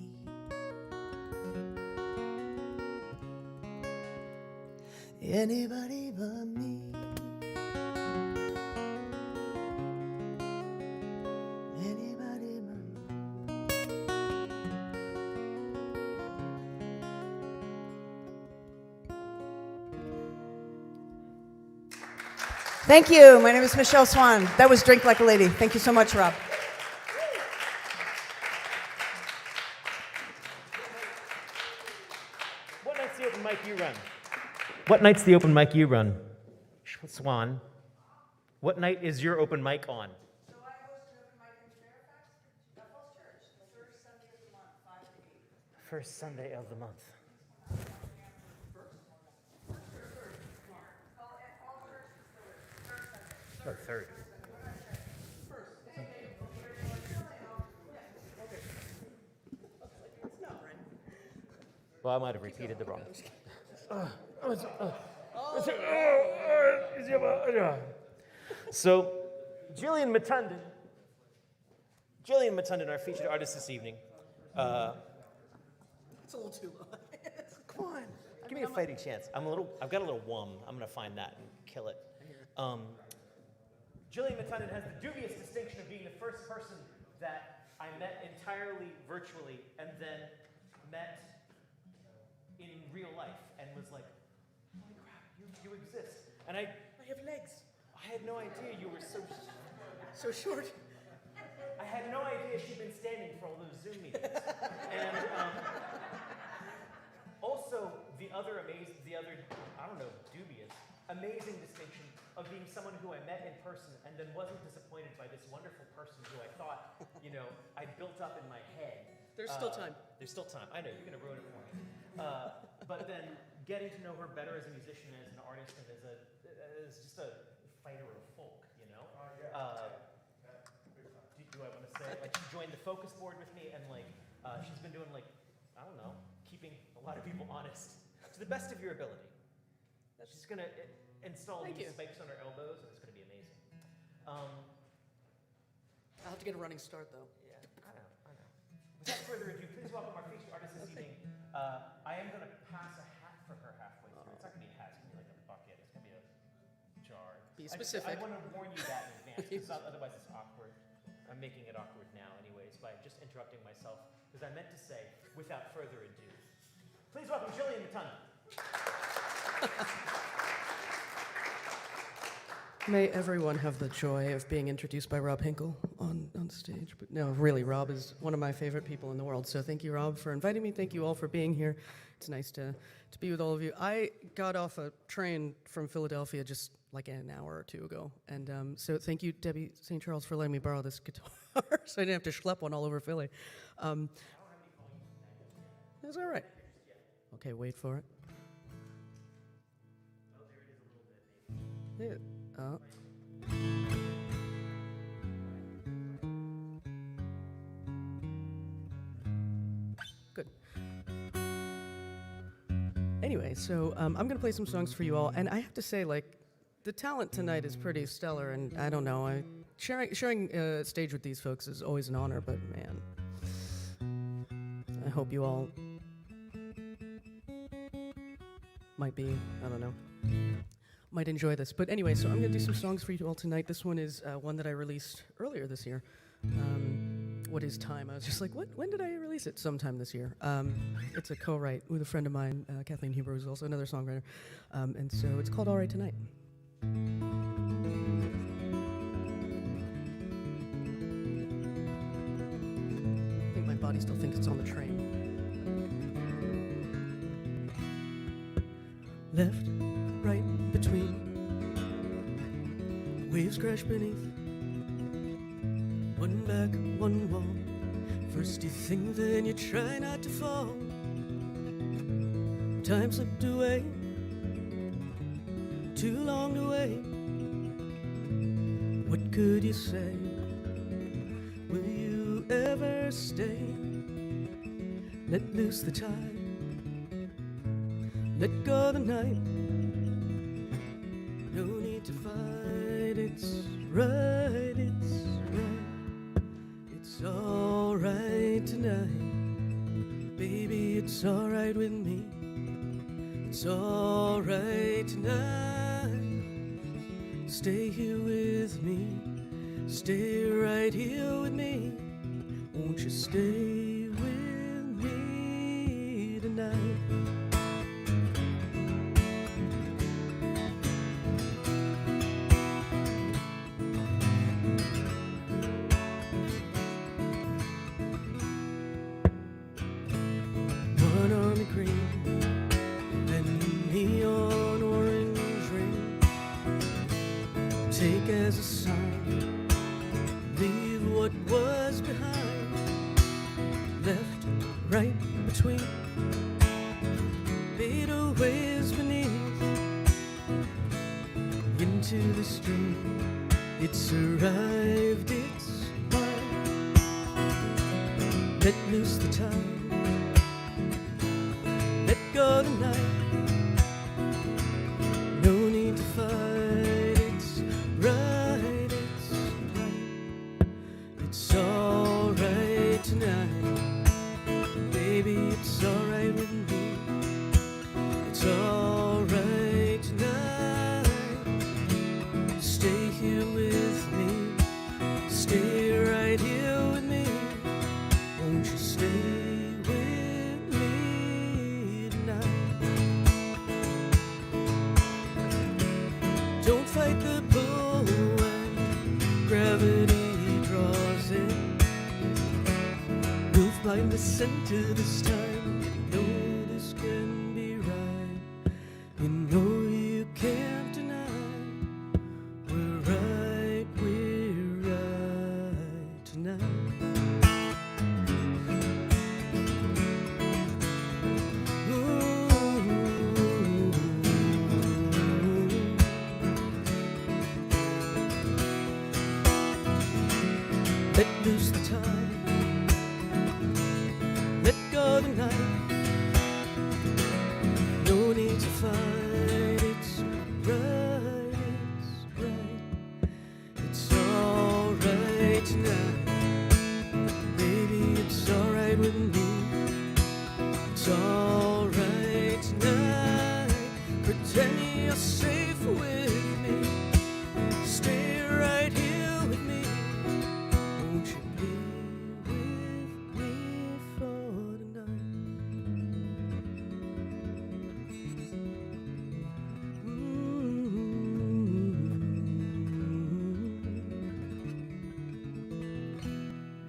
Anybody but me. Thank you. My name is Michelle Swan. That was Drink Like a Lady. Thank you so much, Rob. What night's the open mic you run? What night's the open mic you run? Swan. What night is your open mic on? So I host an open mic in Fairfax, Falls Church, the first Sunday of the month, 5 to 8. First Sunday of the month. Oh, third. Well, I might have repeated the wrong. So, Jillian Matundan, our featured artist this evening. It's a little too low. Come on, give me a fighting chance. I've got a little wum. I'm gonna find that and kill it. Jillian Matundan has the dubious distinction of being the first person that I met entirely virtually and then met in real life and was like, holy crap, you exist. And I have legs. I had no idea you were so short. I had no idea she'd been standing for all those Zoom meetings. And also, the other, I don't know, dubious amazing distinction of being someone who I met in person and then wasn't disappointed by this wonderful person who I thought, I built up in my head. There's still time. There's still time. I know, you're going to ruin it for me. But then getting to know her better as a musician, as an artist, and as just a fighter of folk, do I want to say, like, she joined the focus board with me, and she's been doing, I don't know, keeping a lot of people honest to the best of your ability. She's going to install these spikes on her elbows, and it's going to be amazing. I'll have to get a running start, though. Yeah, I know. Without further ado, please welcome our featured artist this evening. I am going to pass a hat for her halfway through. It's not going to be a hat, it's going to be like a bucket. It's going to be a jar. Be specific. I want to warn you that in advance, because otherwise it's awkward. I'm making it awkward now anyways by just interrupting myself, because I meant to say, without further ado. Please welcome Jillian Matundan. May everyone have the joy of being introduced by Rob Hinkle on stage. But no, really, Rob is one of my favorite people in the world. So thank you, Rob, for inviting me. Thank you all for being here. It's nice to be with all of you. I got off a train from Philadelphia just like an hour or two ago. And so thank you, Debbie St. Charles, for letting me borrow this guitar so I didn't have to schlep one all over Philly. That's all right. Okay, wait for it. Oh, there it is a little bit, maybe. Oh. Good. Anyway, so I'm going to play some songs for you all, and I have to say, the talent tonight is pretty stellar, and I don't know, sharing stage with these folks is always an honor, but man, I hope you all might enjoy this. But anyway, so I'm going to do some songs for you all tonight. This one is one that I released earlier this year. What is time? I was just like, when did I release it? Sometime this year. It's a co-write with a friend of mine, Kathleen Huber, who's also another songwriter. And so it's called All Right Tonight. I think my body still thinks it's on the train. Left, right, between, waves crash beneath, one back, one wall. First you think, then you try not to fall. Time slipped away, too long to wait. What could you say? Will you ever stay? Let loose the tide, let go the night. No need to fight, it's right, it's right. It's all right tonight. Baby, it's all right with me. It's all right tonight. Stay here with me. Stay right here with me. Won't you stay with me tonight? Take as a sign, leave what was behind. Left, right, between, fade waves beneath. Into the stream, it's arrived, it's mine. Let loose the tide, let go the night. No need to fight. It's all right tonight. Baby, it's all right with me. It's all right tonight. Stay here with me. Stay right here with me. Won't you stay with me tonight? Don't fight the pull when gravity find the center this time. You know this can be right. You know you can't Let loose the tide, let go the night. No need to fight, it's right, it's alright tonight. Baby, it's alright with me, it's alright tonight. Pretend you're safe with me, stay right here with me. Won't you be with me for tonight?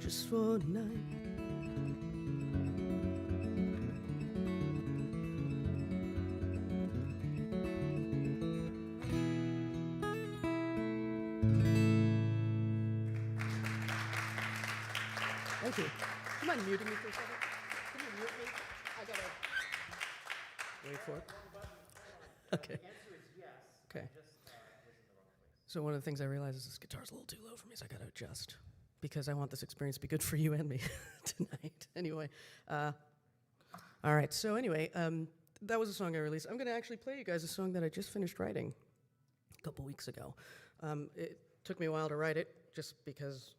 Just for tonight. Thank you. Do you mind muting me for a second? Can you mute me? I gotta wait for it. Okay. Okay. So one of the things I realized is this guitar's a little too low for me, so I gotta adjust because I want this experience to be good for you and me tonight. Anyway, all right. So anyway, that was a song I released. I'm gonna actually play you guys a song that I just finished writing a couple weeks ago. It took me a while to write it, just because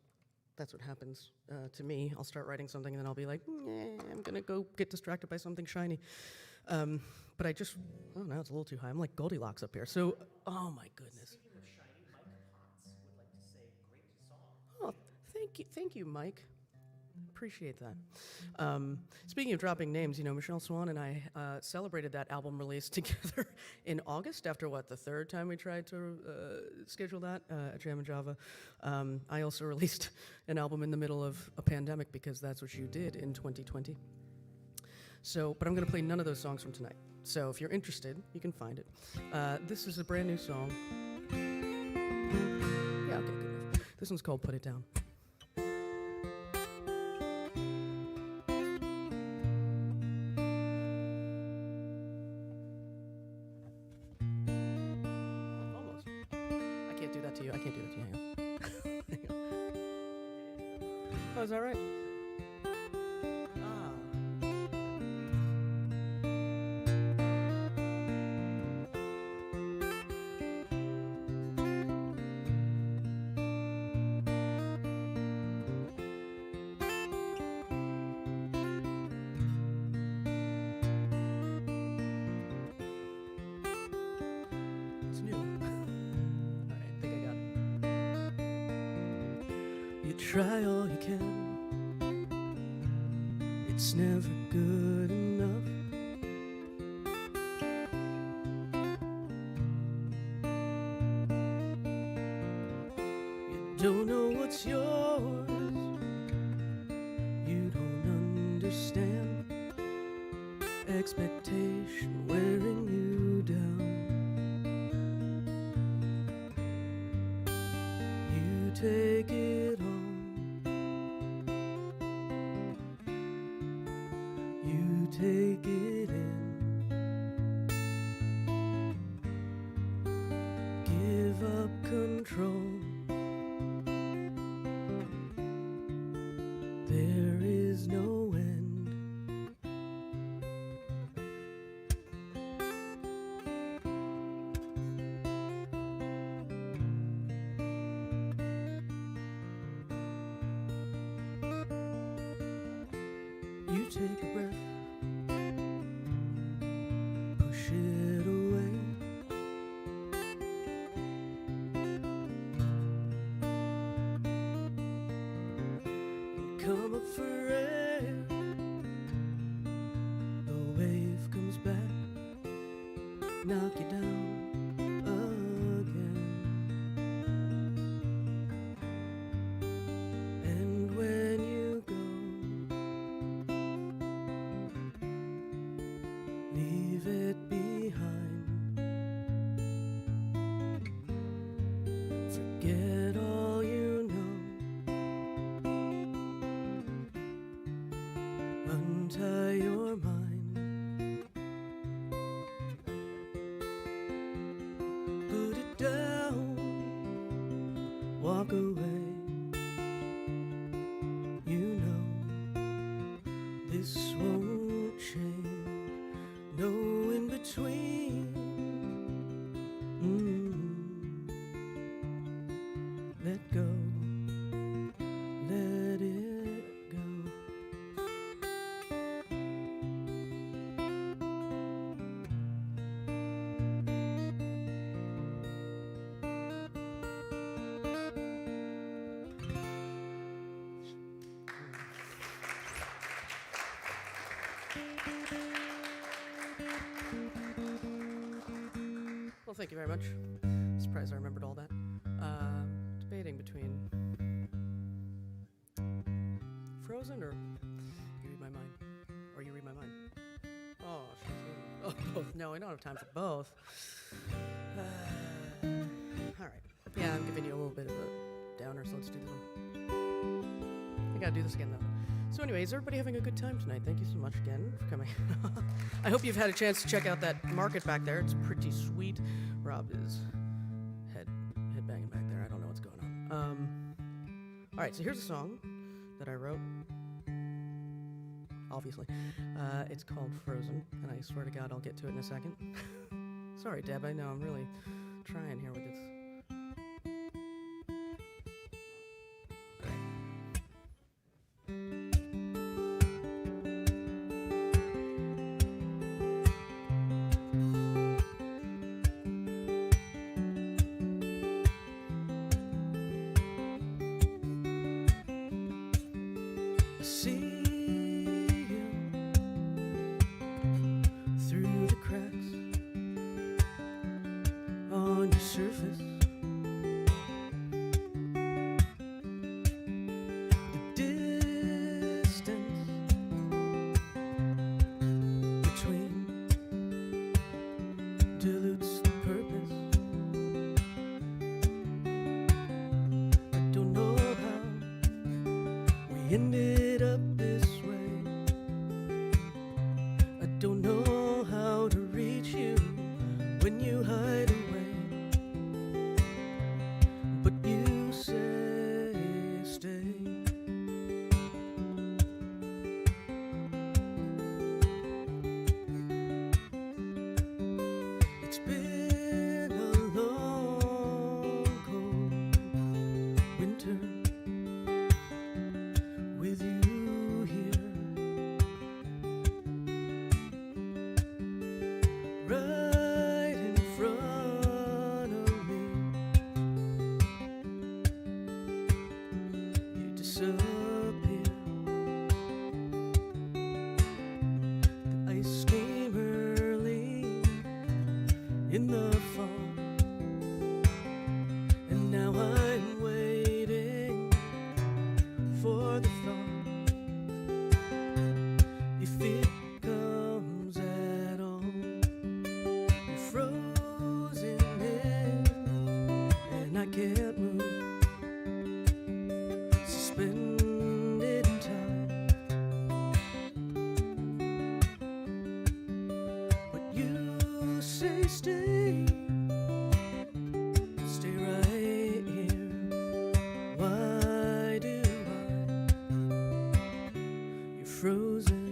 that's what happens to me. I'll start writing something and then I'll be like, I'm gonna go get distracted by something shiny. But I just, oh, now it's a little too high. I'm like Goldilocks up here. So, oh my goodness. Oh, thank you, Mike. Appreciate that. Speaking of dropping names, you know, Michelle Swan and I celebrated that album release together in August after, what, the third time we tried to schedule that at Jam and Java. I also released an album in the middle of a pandemic because that's what you did in 2020. So, but I'm going to play none of those songs from tonight. So if you're interested, you can find it. This is a brand new song. Yeah, okay, good enough. This one's called Put It Down. Almost. I can't do that to you. I can't do that to you. Hang on. Oh, is that right? It's new. All right, I think I got it. You try all you can. It's never good enough. You don't know what's yours. You don't understand. Expectation wearing you down. You take it on. You take it in. Give up control. There is no end. You take a breath, push it away. And come up for air. The wave comes back, knock you down again. And when you go, leave it behind. Forget all you know. Untie your mind. Put it down. Walk away. let go, let it go. Well, thank you very much. Surprised I remembered all that. Debating between Frozen or You Read My Mind. Or You Read My Mind. Oh, she's both. No, I don't have time for both. All right. Yeah, I'm giving you a little bit of a downer, so let's do this one. I gotta do this again, though. So anyway, is everybody having a good time tonight? Thank you so much again for coming. I hope you've had a chance to check out that market back there. It's pretty sweet. Rob is headbanging back there. I don't know what's going on. All right, so here's a song that I wrote, obviously. It's called Frozen, and I swear to God I'll get to it in a second. Sorry, Deb, I know I'm really trying here with this. See you through the cracks on your surface. The distance between dilutes the purpose. I don't know how we ended up this way. I don't know how to reach you when you hide away, but you say stay. It's been a long, cold winter with you here, right in front of me. You disappear. The ice came early in the fall, and now I'm waiting for the thaw, if it comes at all. You're frozen in, and I can't move, suspended in time. But you say stay, stay right here. Why do you're frozen?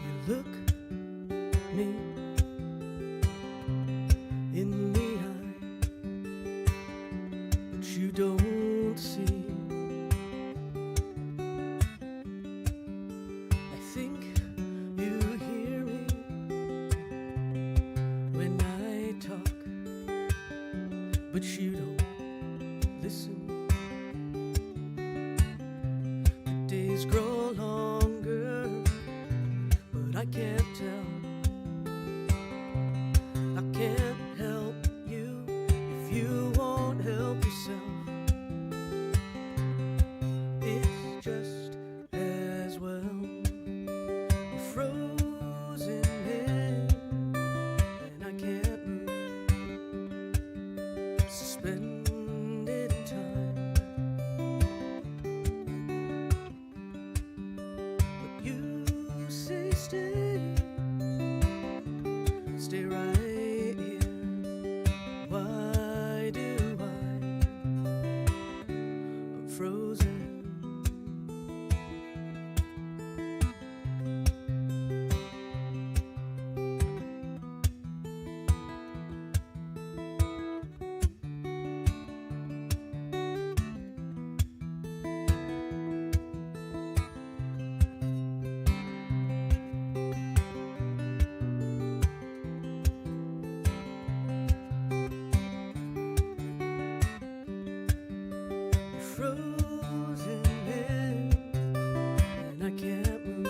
You look me in the eye, but you don't see. I think you hear me when I talk, but you don't listen. The days grow longer, but I can't tell. I can't help you if you won't help yourself. It's just as well. You're frozen in, and I can't move, suspended in time. frozen in, and I can't move.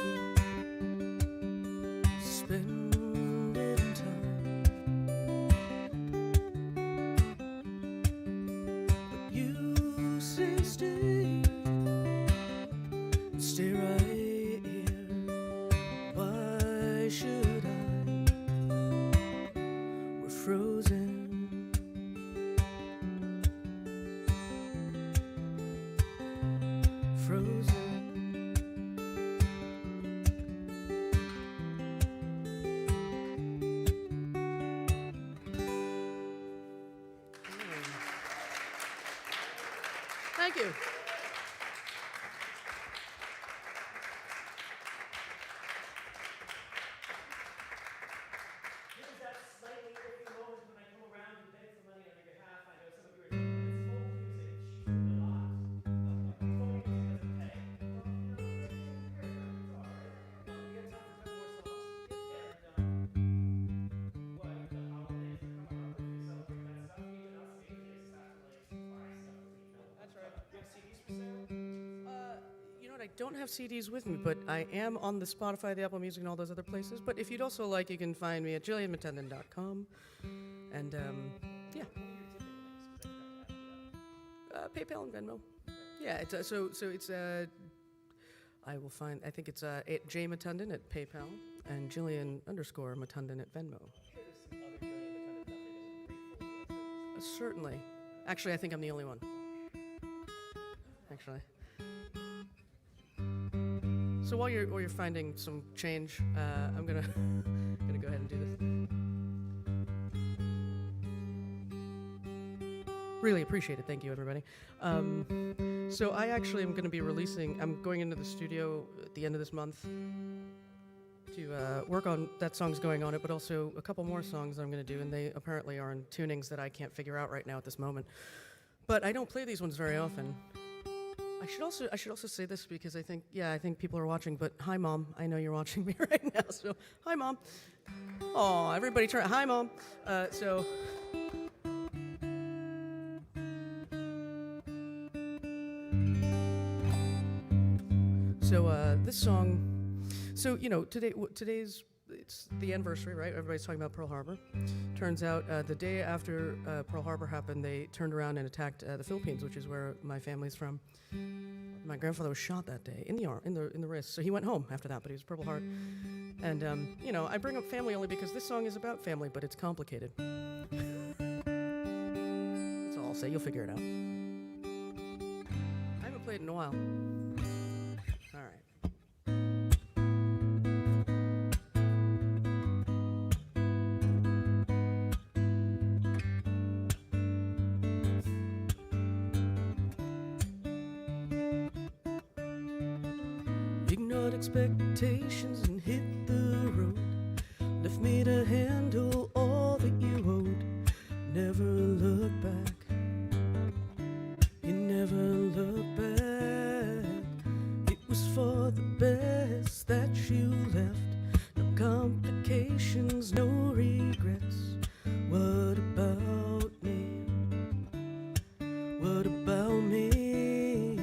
Spending time, but you say stay, stay right here. Why should I? We're frozen. Thank you. You know what? I don't have CDs with me, but I am on the Spotify, the Apple Music, and all those other places. But if you'd also like, you can find me at JillianMatundan.com. And yeah, PayPal and Venmo. Yeah, it's so it's I will find. I think it's J Matundan at PayPal and Jillian_Matundan at Venmo. Certainly. Actually, I think I'm the only one. Actually. So while you're finding some change, I'm gonna go ahead and do this. Really appreciate it. Thank you, everybody. So I actually am going to be releasing. I'm going into the studio at the end of this month to work on that song's going on it, but also a couple more songs that I'm going to do, and they apparently are in tunings that I can't figure out right now at this moment. But I don't play these ones very often. I should also say this because I think people are watching. But hi, Mom. I know you're watching me right now. So hi, Mom. Oh, everybody turn. Hi, Mom. So this song. So today's it's the anniversary, right? Everybody's talking about Pearl Harbor. Turns out the day after Pearl Harbor happened, they turned around and attacked the Philippines, which is where my family's from. My grandfather was shot that day in the arm, in the wrist. So he went home after that, but he was Purple Heart. And I bring up family only because this song is about family, but it's complicated. That's all I'll say. You'll figure it out. I haven't played it in a while. All right. Ignored expectations and hit the road. Left me to handle all that you owed. Never look back. You never look back. It was for the best that you left. No complications, no regrets. What about me? What about me?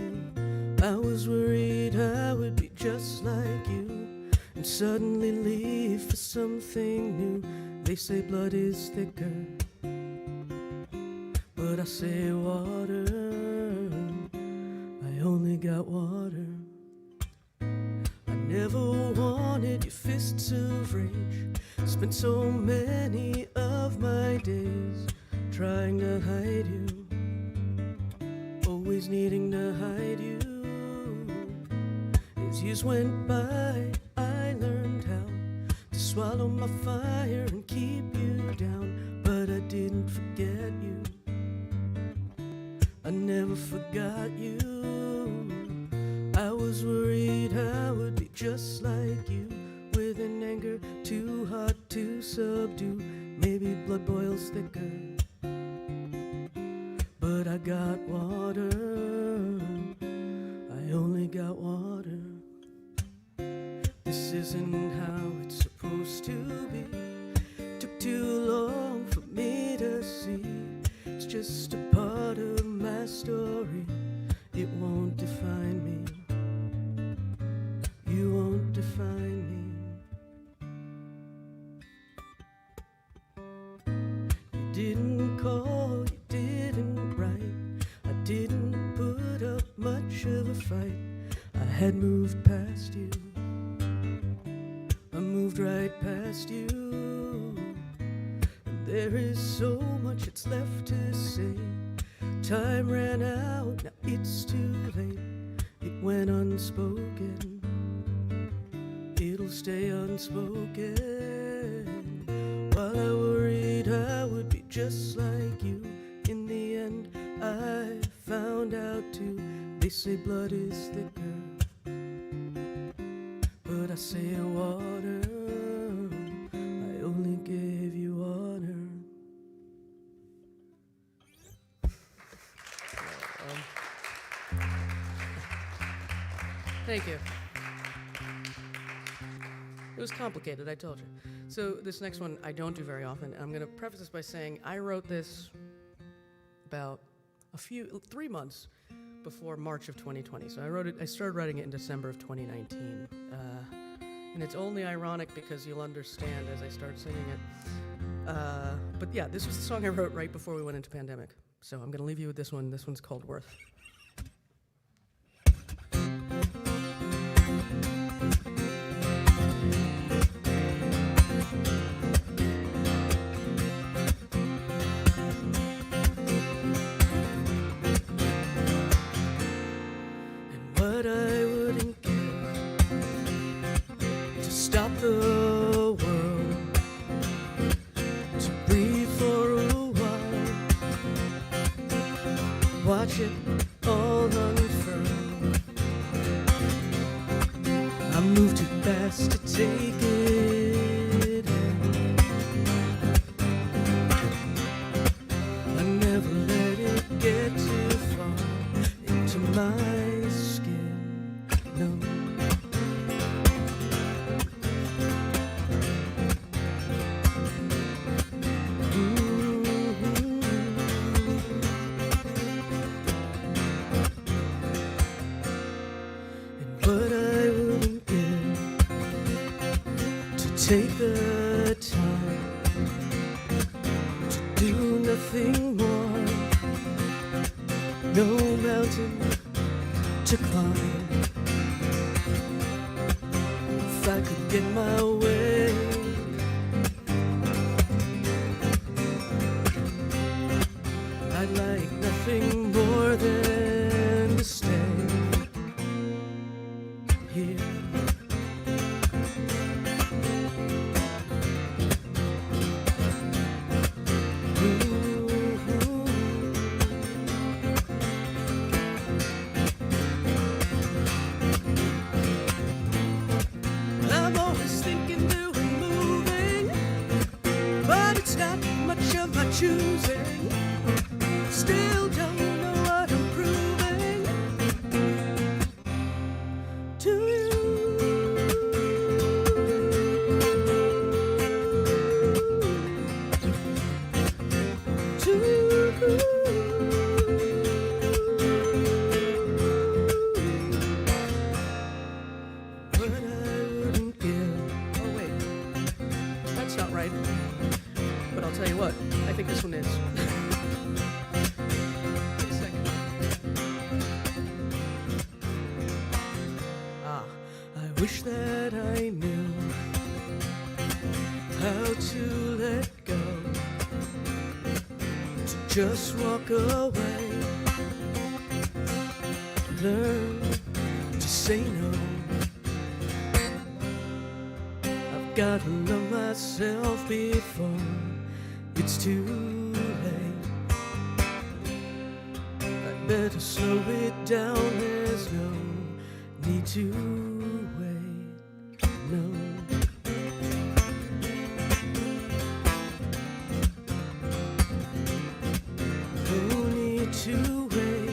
I was worried I would be just like you and suddenly leave for something new. They say blood is thicker, but I say water. I only got water. I never wanted your fists of rage. Spent so many of my days trying to hide you, always needing to hide you. As years went by, I learned how to swallow my fire and keep you down. But I didn't forget you. I never forgot you. I was worried I would be just like you, with an anger too hot to subdue. Maybe blood boils thicker, but I got water. I only got water. This isn't how it's supposed to be. Took too long for me to see. It's just a part of my story. It fight. I had moved past you. I moved right past you. And there is so much that's left to say. Time ran out, now it's too late. It went unspoken. It'll stay unspoken. While I worried I would be just like you, in the end I found out too. They say blood is thicker, but I say water. I only gave you honor. Thank you. It was complicated, I told you. So this next one I don't do very often. I'm going to preface this by saying I wrote this about 3 months before March of 2020. So I started writing it in December of 2019. And it's only ironic because you'll understand as I start singing it. But yeah, this was the song I wrote right before we went into pandemic. So I'm going to leave you with this one. This one's called Worth. What I wouldn't give to stop the world, to breathe for a while, watch it all unfurl. I move too fast to take it in. I never let it get too far into my skin, no. And what I wouldn't give to take the time to do nothing more, no mountain to climb. If I could get my way, I'd like nothing more than to stay here. I'm always thinking, doing, moving, but it's not much of my choosing. Still don't know what I'm proving to you. What I wouldn't give. Oh wait, that's not right. But I'll tell you what, I think this one is. Wait a second. I wish that I knew how to let go, to just walk away, learn to say no. I've gotta love myself before it's too late. I'd better slow it down, there's no need to wait, no. No need to wait.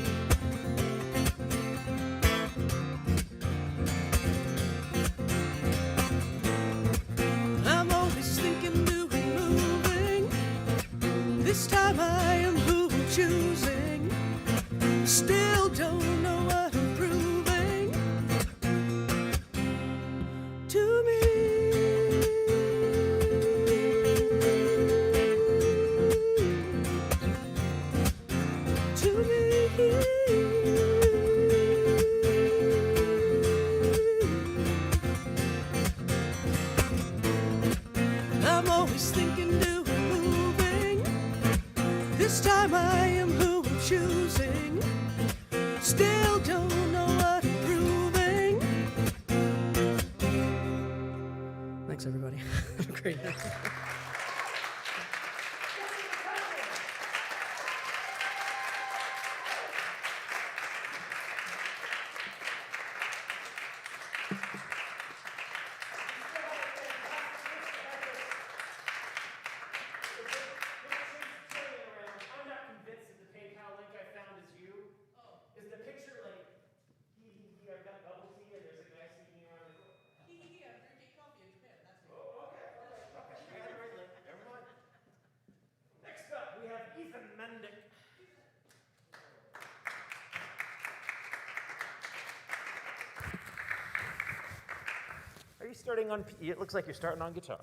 I'm always thinking, doing, moving. This time I am who I'm choosing. Still don't know what I'm proving still don't know what I'm proving. Thanks, everybody. Have a great night. I'm not convinced that the PayPal link I found is you. Is the picture like I've got bubble tea and there's a guy sneaking around the corner? I'm drinking coffee in Japan. That's me. Okay. I got the right link. Never mind. Next up, we have Ethan Mendick. Are you starting on? It looks like you're starting on guitar.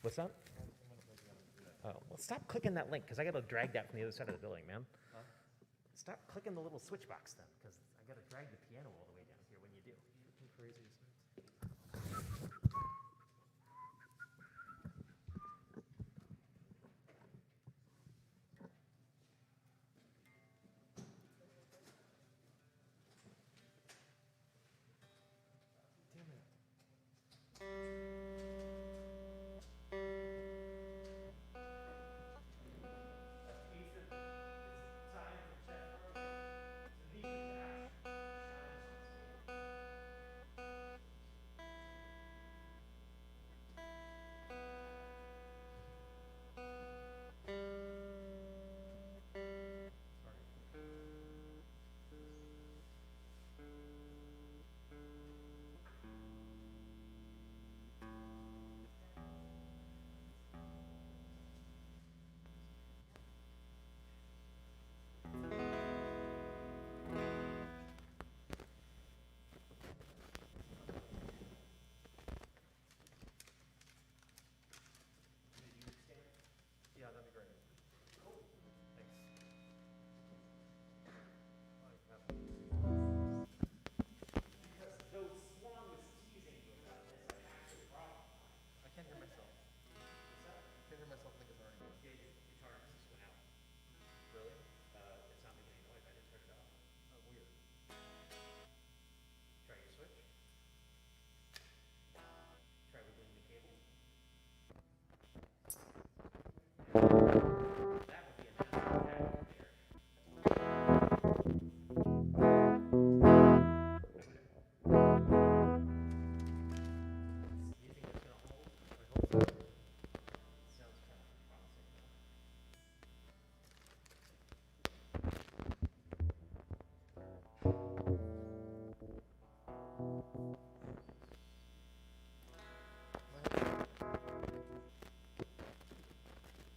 What's that? Oh, well, stop clicking that link, because I got to drag that from the other side of the building, man. Stop clicking the little switch box then, because I got to drag the piano all the way down here when you do. Yeah, that'd be great. Cool. Thanks. Because though Swan was teasing you about this, I actually brought it. I can't hear myself. I can't hear myself in the guitar anymore. Yeah, your guitar just went out. Really? It's not making any noise. I didn't turn it off. Oh, weird. Try your switch. Try wiggling the cable. That would be a natural pattern there. You think it's gonna hold? I hope so. Sounds kind of promising.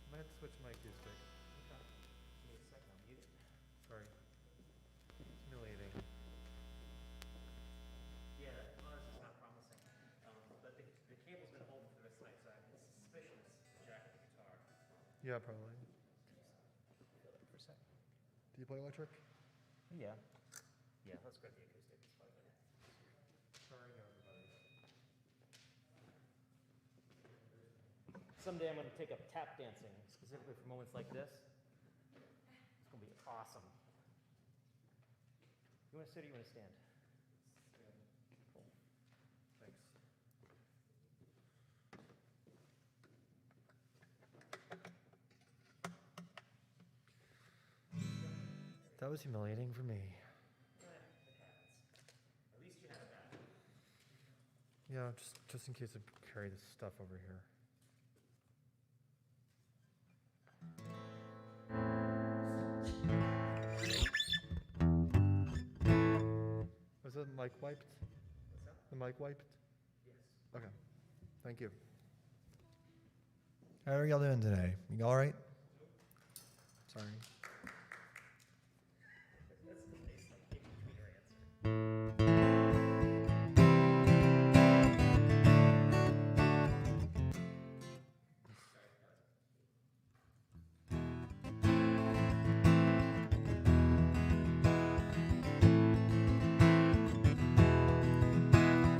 I might have to switch my acoustic. Okay. Give me a second. I'll mute it. Sorry. It's humiliating. Yeah, ours is not promising. But the cable's been holding for the rest of the night, so it's suspicious jack of the guitar. Yeah, probably. Feel it for a second. Do you play electric? Yeah. Yeah, let's grab the acoustic. It's probably better. Sorry, everybody. Someday I'm going to take up tap dancing, specifically for moments like this. It's going to be awesome. You want to sit or you want to stand? Cool. Thanks. That was humiliating for me. It happens. At least you have that. Yeah, just in case I carry this stuff over here. Was the mic wiped? What's that? The mic wiped? Yes. Okay. Thank you. How are y'all doing today? You all right? Sorry. That's a nice, like, in-between answer.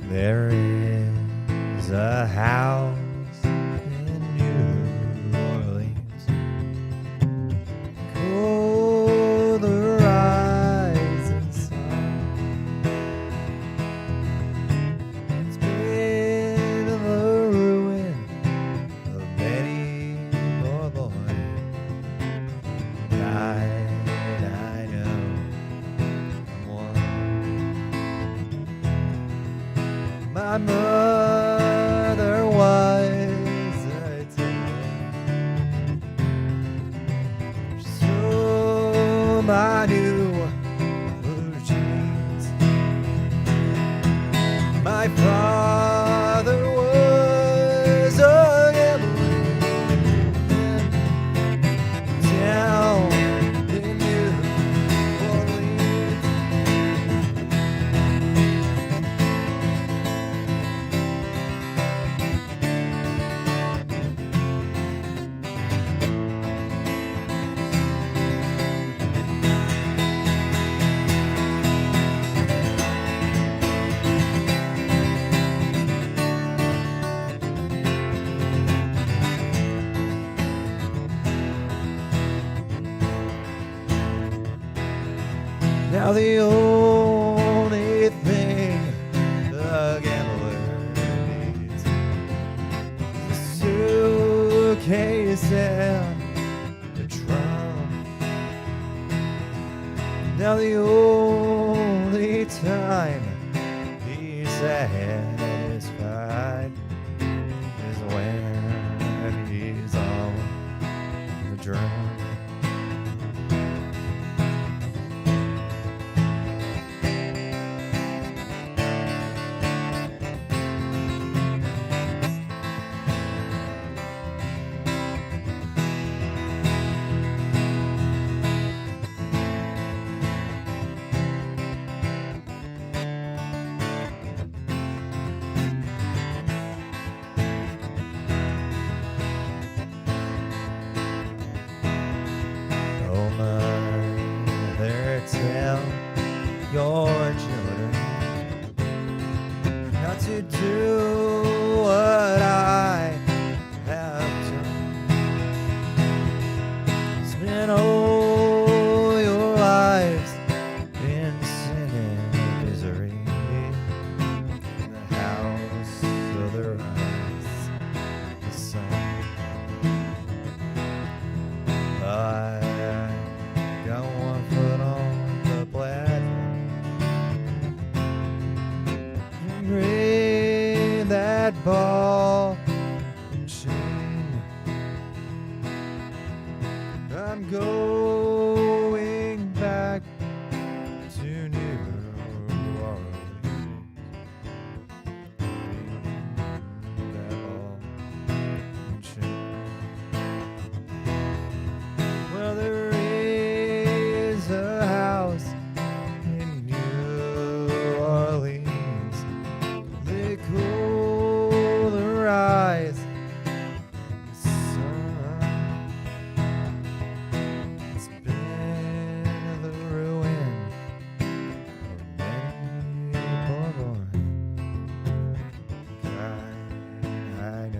There is a house in New Orleans my new blue jeans. My father was a gambler down in New Orleans. Now the only thing the gambler needs is a suitcase and a drum. Now the only time he's satisfied is when he's on the drum. Oh, mother, tell your children not to do what I have done. Spend all your lives in sin and misery in the house of the rise, the sun. I got one foot on the platform. Grade that ball and chain. I'm going back to New Orleans. That ball and chain. Well, there is a house in New Orleans. They cool their eyes in the sun. It's been the ruin of many poor boy. I know.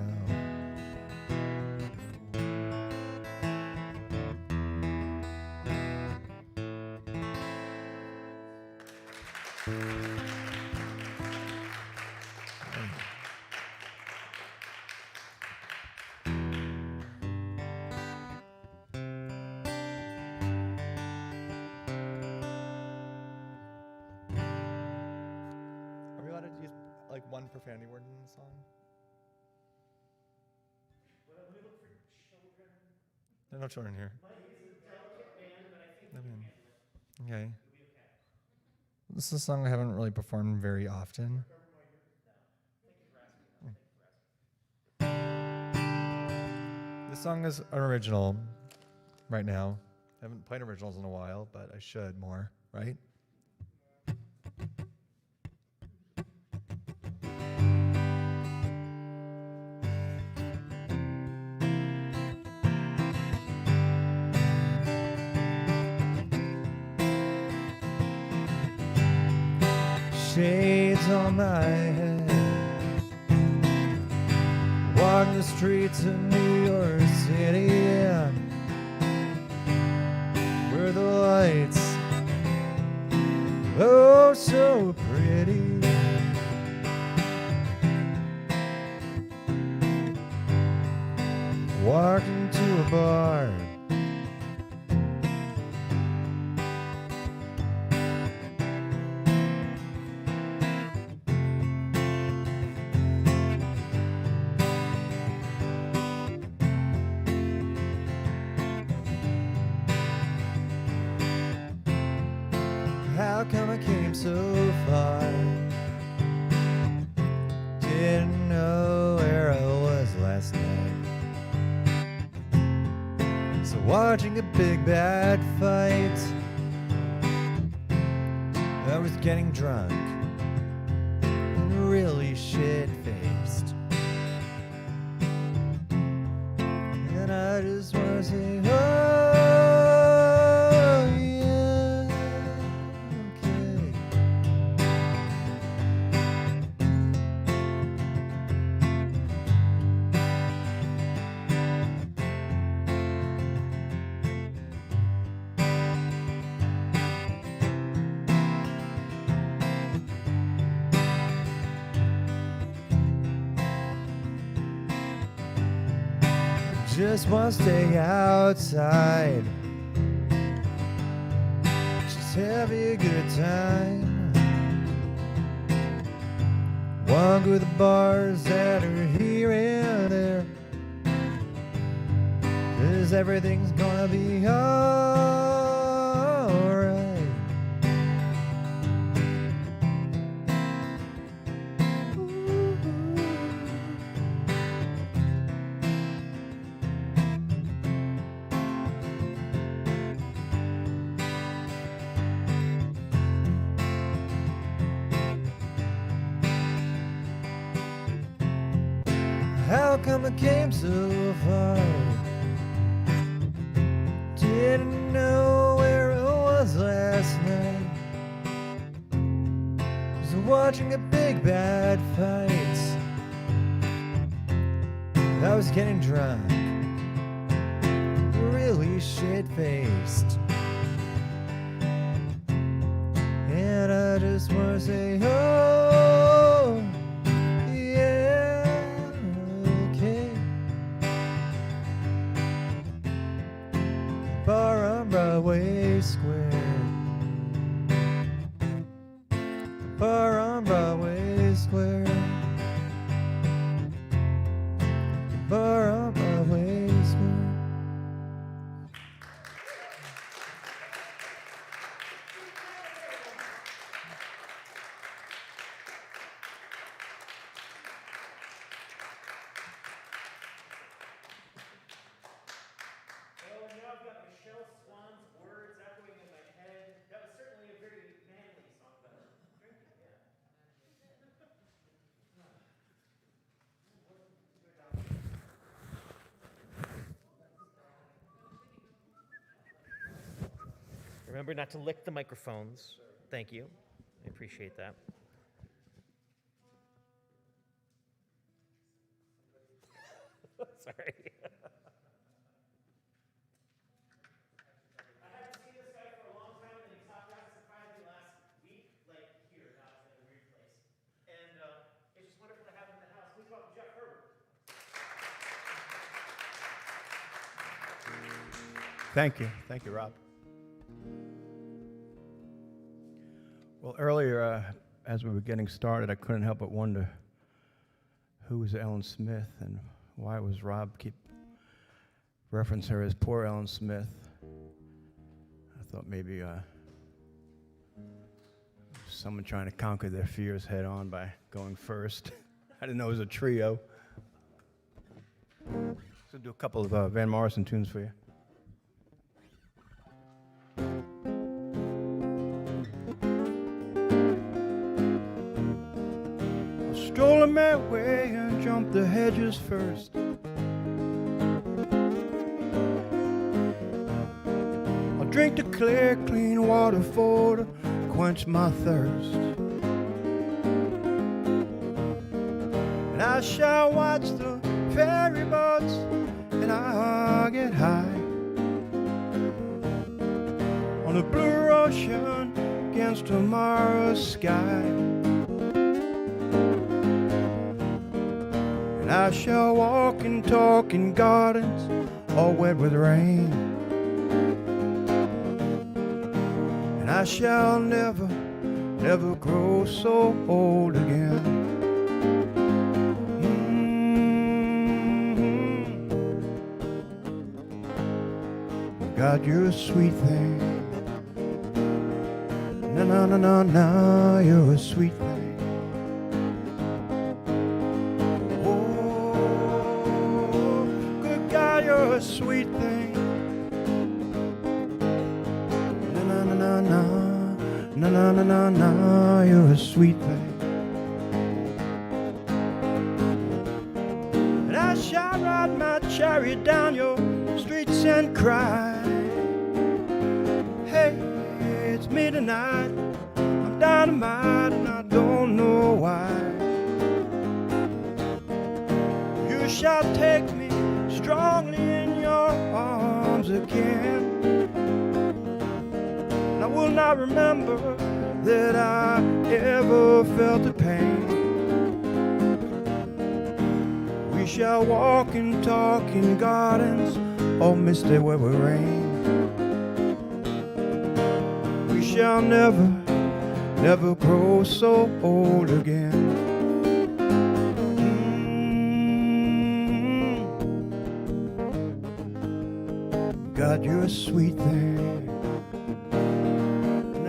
Are we allowed to use like one profanity word in the song? There are no children here. Okay. This is a song I haven't really performed very often. This song is an original right now. I haven't played originals in a while, but I should more, right? Shades on my head, walk the streets of New York City, yeah, where the lights, oh so pretty. Walk into a bar, How come I came so far? Didn't know where I was last night. So watching a big bad fight, I was getting drunk and really shit-faced. And I just wanna say, oh yeah, okay. Just wanna stay outside, just have a good time. Walk with the bars that are here and there, 'cause everything's gonna be alright. How come I came so far? Didn't know where I was last night. Was watching a big bad fight. I was getting drunk, really shit-faced. And I just wanna say, oh yeah, okay. Bar on Broadway Square, bar on Broadway Square, bar on Broadway Square. Oh, and now I've got Michelle Swan's words echoing in my head. That was certainly a very manly song, but drinking, yeah. Remember not to lick the microphones. Thank you. I appreciate that. Sorry. I hadn't seen this guy for a long time, and he stopped out and surprised me last week, like here, not in a weird place. And it's just wonderful to have him in the house. Please welcome Jeff Herbert. Thank you. Thank you, Rob. Well, earlier, as we were getting started, I couldn't help but wonder who was Ellen Smith and why was Rob keep referencing her as poor Ellen Smith. I thought maybe someone trying to conquer their fears head on by going first. I didn't know it was a trio. So do a couple of Van Morrison tunes for you. Stroll a merry way and jump the hedges first. I'll drink the clear, clean water for to quench my thirst. And I shall watch the ferry boats and I'll get high on the blue ocean against tomorrow's sky. I shall walk and talk in gardens all wet with rain. And I shall never, never grow so old again. God, you're a sweet thing. And Na na na na, you're a sweet thing. Oh, good God, you're a sweet thing. Na na na na na, na na na na na, you're a sweet thing. And I shall ride my chariot down your streets and cry. Hey, it's me tonight. I'm dynamite and I don't know why. You shall take me strongly in your arms again. And I will not remember that I ever felt the pain. We shall walk and talk in gardens, oh misty where we rain. We shall never, never grow so old again. God, you're a sweet thing.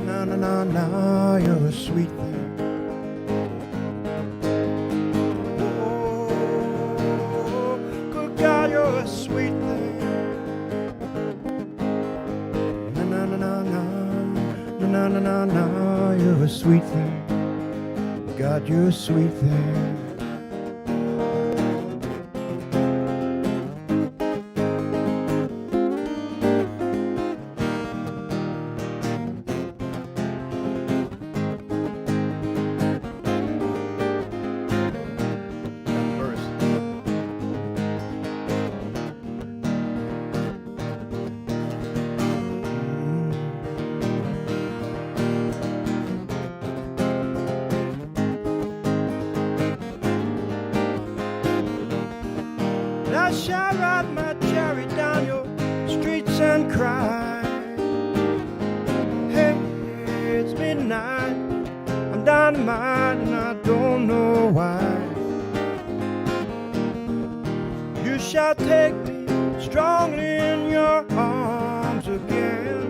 Na na na na, you're a sweet thing. Oh, good God, you're a sweet thing. Na na na na na, na na na na, you're a sweet thing. God, you're a sweet thing. I shall ride my chariot down your streets and cry. Hey, it's midnight. I'm dynamite and I don't know why. You shall take me strongly in your arms again.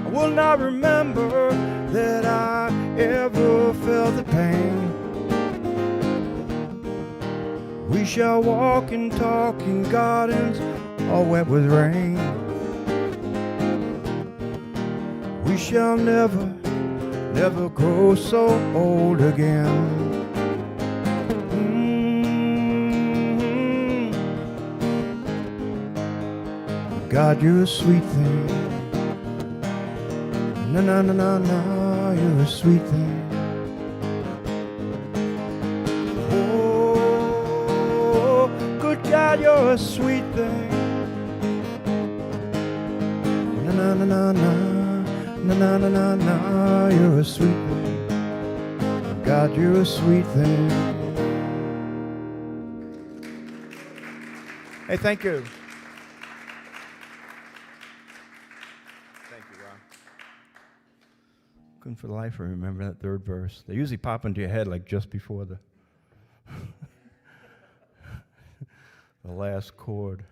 I will not remember that I ever felt the pain. We shall walk and talk in gardens all wet with rain. We shall never, never grow so old again. God, you're a sweet thing. Na na na na na, you're a sweet thing. God, you're a sweet thing. Na na na na na, na na na na na, you're a sweet thing. God, you're a sweet thing. Hey, thank you. Thank you, Ron. Couldn't for the life of me remember that third verse. They usually pop into your head like just before the the last chord.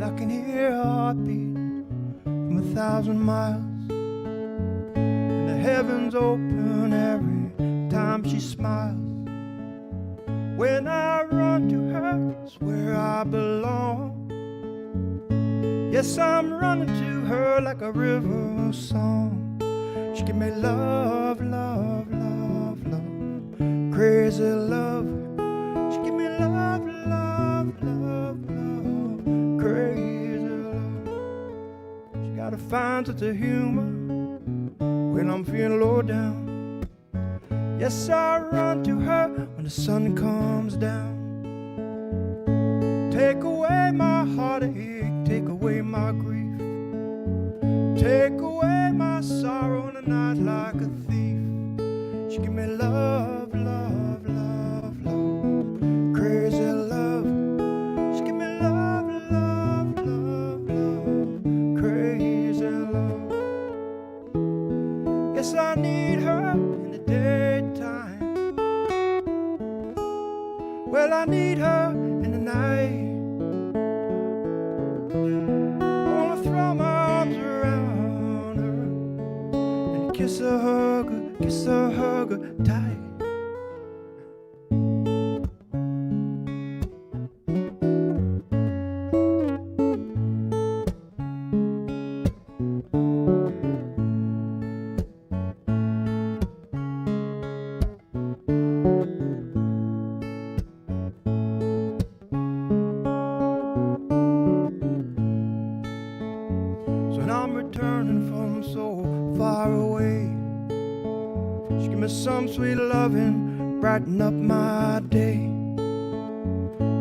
I can hear a heartbeat from 1,000 miles, and the heavens open every time she smiles. When I run to her, it's where I belong. Yes, I'm running to her like a river song. She give me love, love, love, love, crazy love. She give me love, love, love, love, crazy love. She got a fine sense of humor when I'm feeling low down. Yes, I run to her when the sun comes down. Take away my heartache, take away my grief, take away my sorrow in the night like a thief. She give me love, love, love, love, crazy love. She give me love, love, love, love, crazy love. Yes, I need her in the daytime. Well, I need her in the night. Kiss her, hug her tight. So when I'm returning from so far away, she give me some sweet loving, brighten up my day.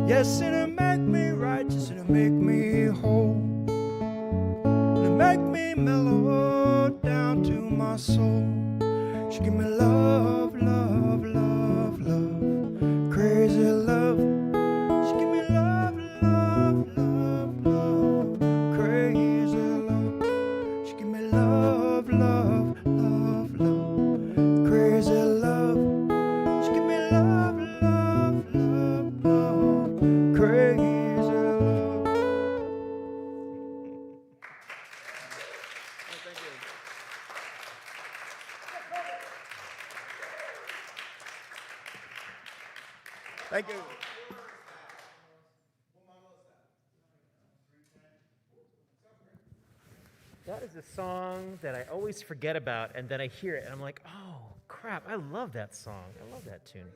Yes, it'll make me righteous, it'll make me whole, it'll make me mellow down to my soul. She give me love, love, love, love, crazy love. She give me love, love, love, love, crazy love. She give me love, love, love, love, crazy love. She give me love, love, love, love, crazy love. Thank you. That is a song that I always forget about, and then I hear it, and I'm like, oh, crap, I love that song. I love that tune.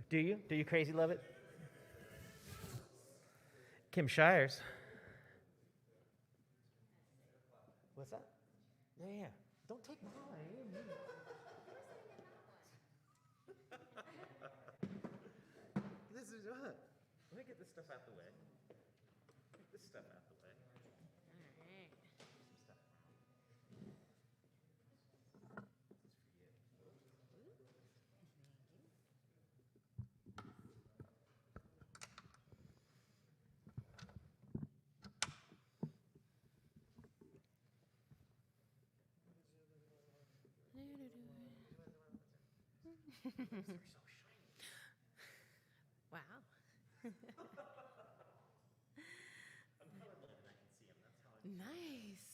Do you? Do you crazy love it? Kim Shires. What's that? Yeah. Don't take mine. This is what? Let me get this stuff out the way. Get this stuff out the way. Wow. Nice.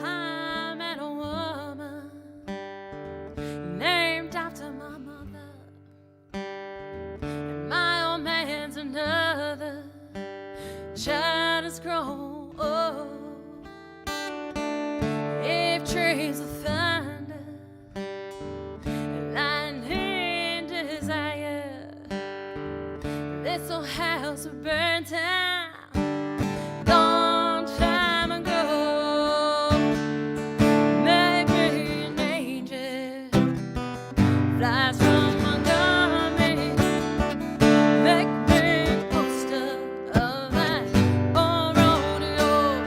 I met a woman named after my mother, and my old man's another. Child has grown old. If trees of thunder, lightning desire, this old house will burn down. Long time ago, make me an angel, flies from Montgomery, make me a poster of my own rodeo.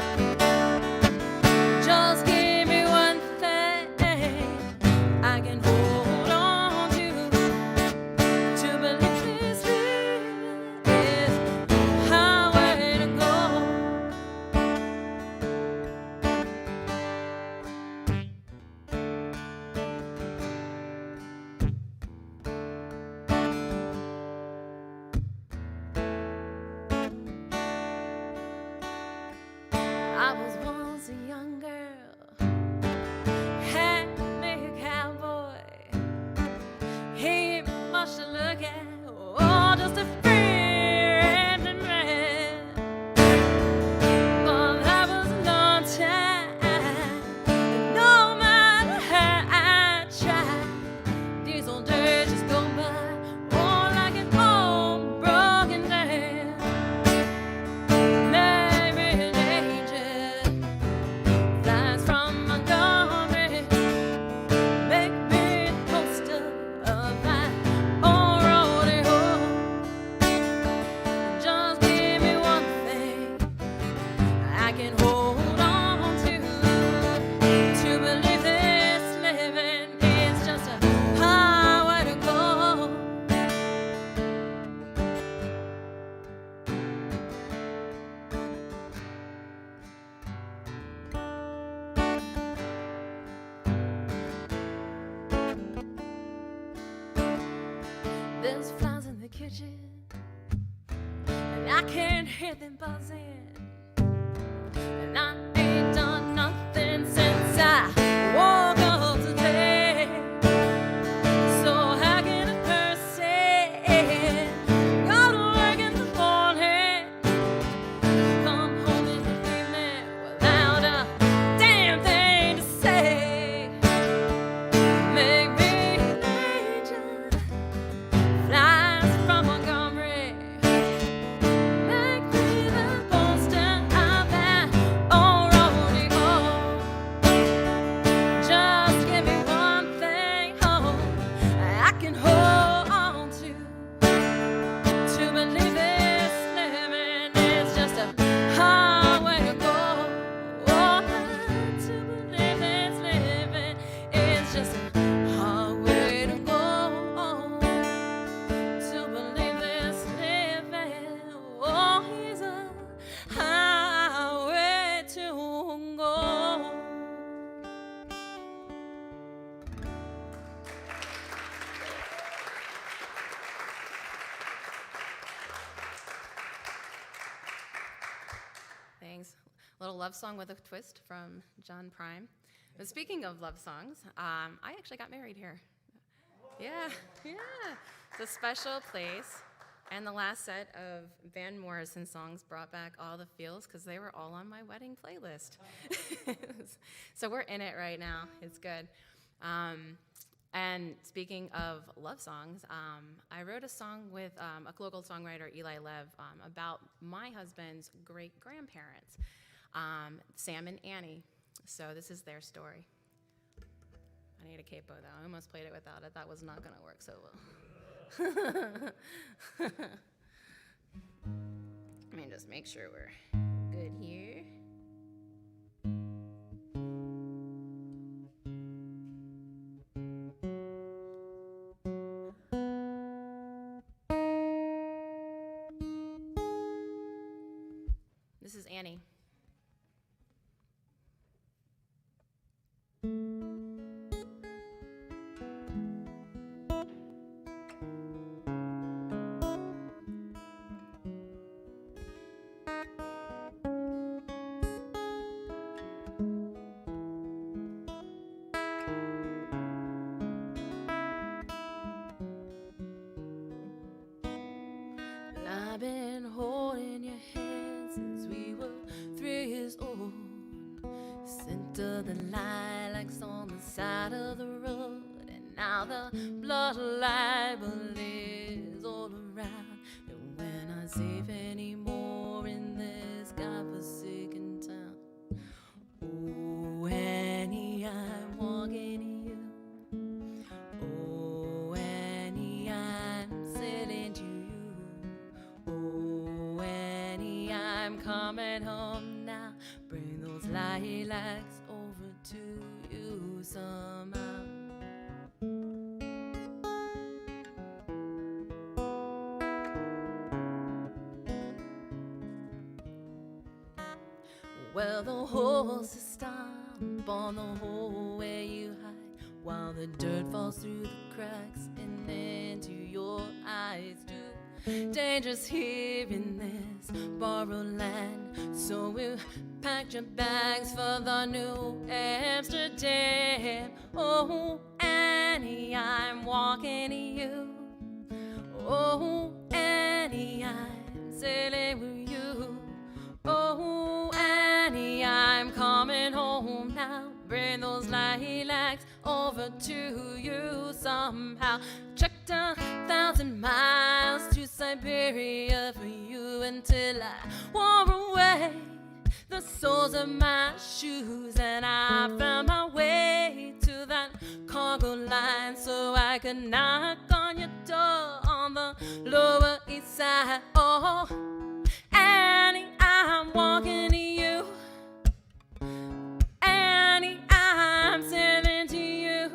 Just give me one thing I can hold on to believe this is highway. There's flies in the kitchen, and I can't hear them buzzing. And I ain't done nothing since I woke up today. So how can a person go to work in the morning, come home in the evening without a damn thing to say? Make me an angel, flies from Montgomery. Make me the poster of that old rodeo. Just give me one thing, oh, I can hold on to believe this living is just a hard way to go. Oh, to believe this living is just a hard way to go. To believe this living, oh, is a highway to go. Thanks. A little love song with a twist from John Prime. But speaking of love songs, I actually got married here. Yeah. It's a special place. And the last set of Van Morrison songs brought back all the feels because they were all on my wedding playlist. So we're in it right now. It's good. And speaking of love songs, I wrote a song with a local songwriter, Eli Lev, about my husband's great-grandparents, Sam and Annie. So this is their story. I need a capo, though. I almost played it without it. That was not going to work so well. Let me just make sure we're good here. This is Annie. I've been holding your hand since we were 3 years old. Scent of the lilacs on the side of the road, and now the blood libel is all around. And when I save anymore in this godforsaken town, oh Annie, I'm walking to you. Oh Annie, I'm sailing to you. Oh Annie, I'm coming home now. Bring those lilacs over to you somehow. Well, the horses stomp on the hole where you hide, while the dirt falls through the cracks and into your eyes too. Dangerous here in this borrowed land, so we packed your bags for the New Amsterdam. Oh Annie, I'm walking to you. Oh Annie, I'm sailing with you. Oh Annie, I'm coming home now. Bring those lilacs over to you somehow. Trekked 1,000 miles to Siberia for you until I wore away the soles of my shoes, and I found my way to that cargo line so I could knock on your door on the Lower East Side. Oh Annie, I'm walking to you. Annie, I'm sailing to you.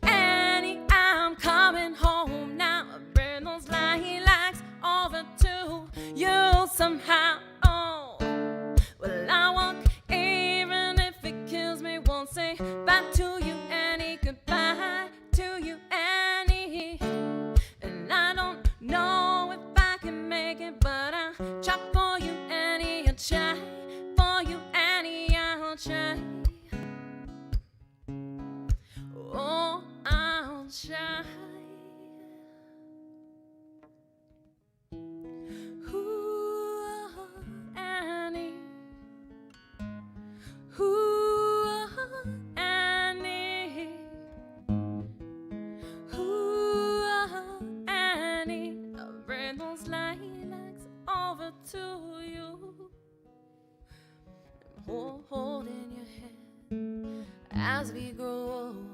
Annie, I'm coming home now. Bring those lilacs over to you somehow. Oh, well, I walk even if it kills me. Won't say bye to you, Annie. Goodbye to you, Annie. over to you. Holding your hand as we grow old,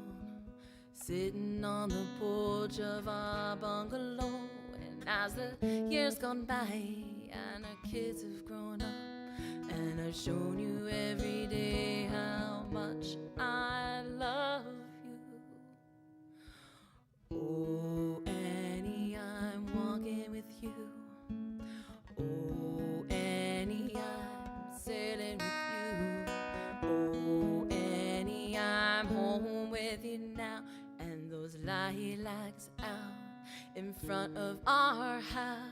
sitting on the porch of our bungalow. And as the years gone by and our kids have grown up, and I've shown you every day how much I love you. Oh, Annie, I'm walking with you. Oh, Annie, I'm sailing with you. Oh, Annie, I'm home with you now. And those lilacs out in front of our house.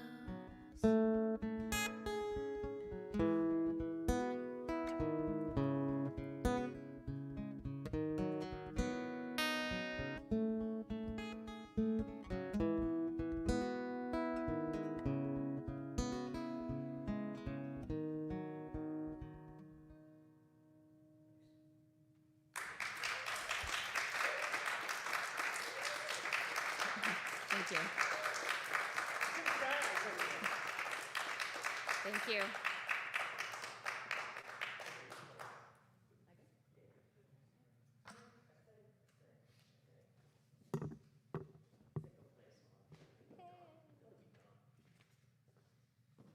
Thank you. Thank you.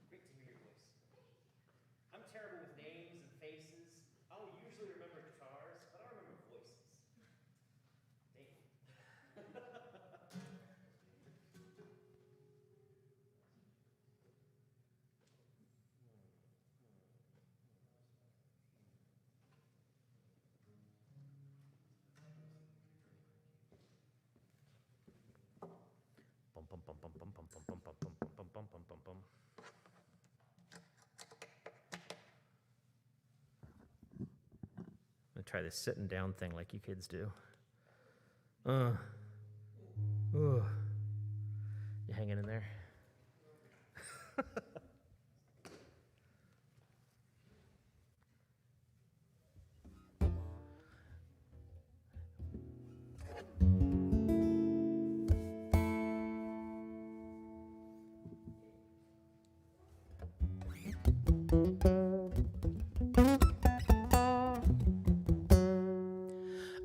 Great to hear your voice. I'm terrible with names and faces. I'll usually remember guitars, but I don't remember voices. Damn. Bum, bum, bum, bum, bum, bum, bum, bum, bum, bum, bum, bum, bum, bum. I'm gonna try this sitting down thing like you kids do. You hanging in there?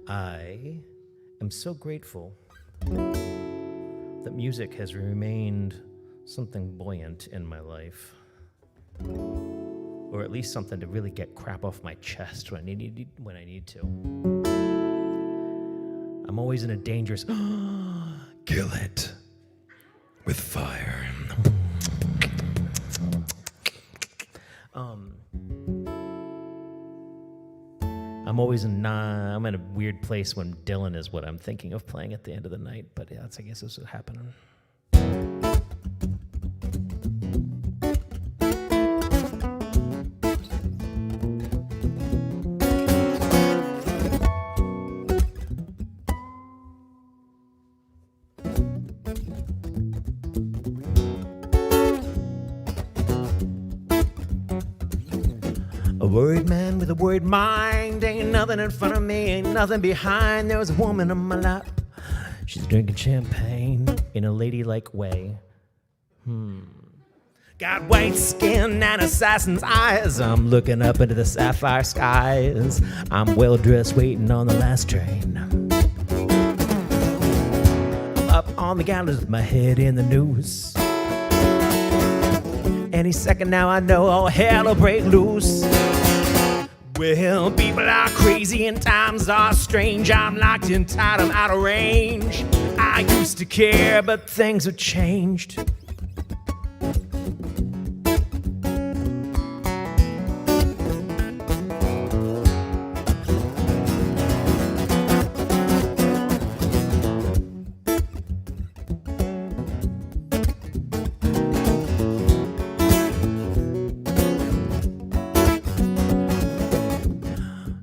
I am so grateful that music has remained something buoyant in my life, or at least something to really get crap off my chest when I need to. I'm always in a dangerous kill it with fire. I'm in a weird place when Dylan is what I'm thinking of playing at the end of the night, but yeah, I guess this is happening. A worried man with a worried mind. Ain't nothing in front of me, ain't nothing behind. There was a woman on my lap. She's drinking champagne in a ladylike way. Got white skin and assassin's eyes. I'm looking up into the sapphire skies. I'm well dressed waiting on the last train. I'm up on the gallows with my head in the noose. Any second now I know all hell will break loose. Well, people are crazy and times are strange. I'm locked in tight, I'm out of range. I used to care, but things have changed.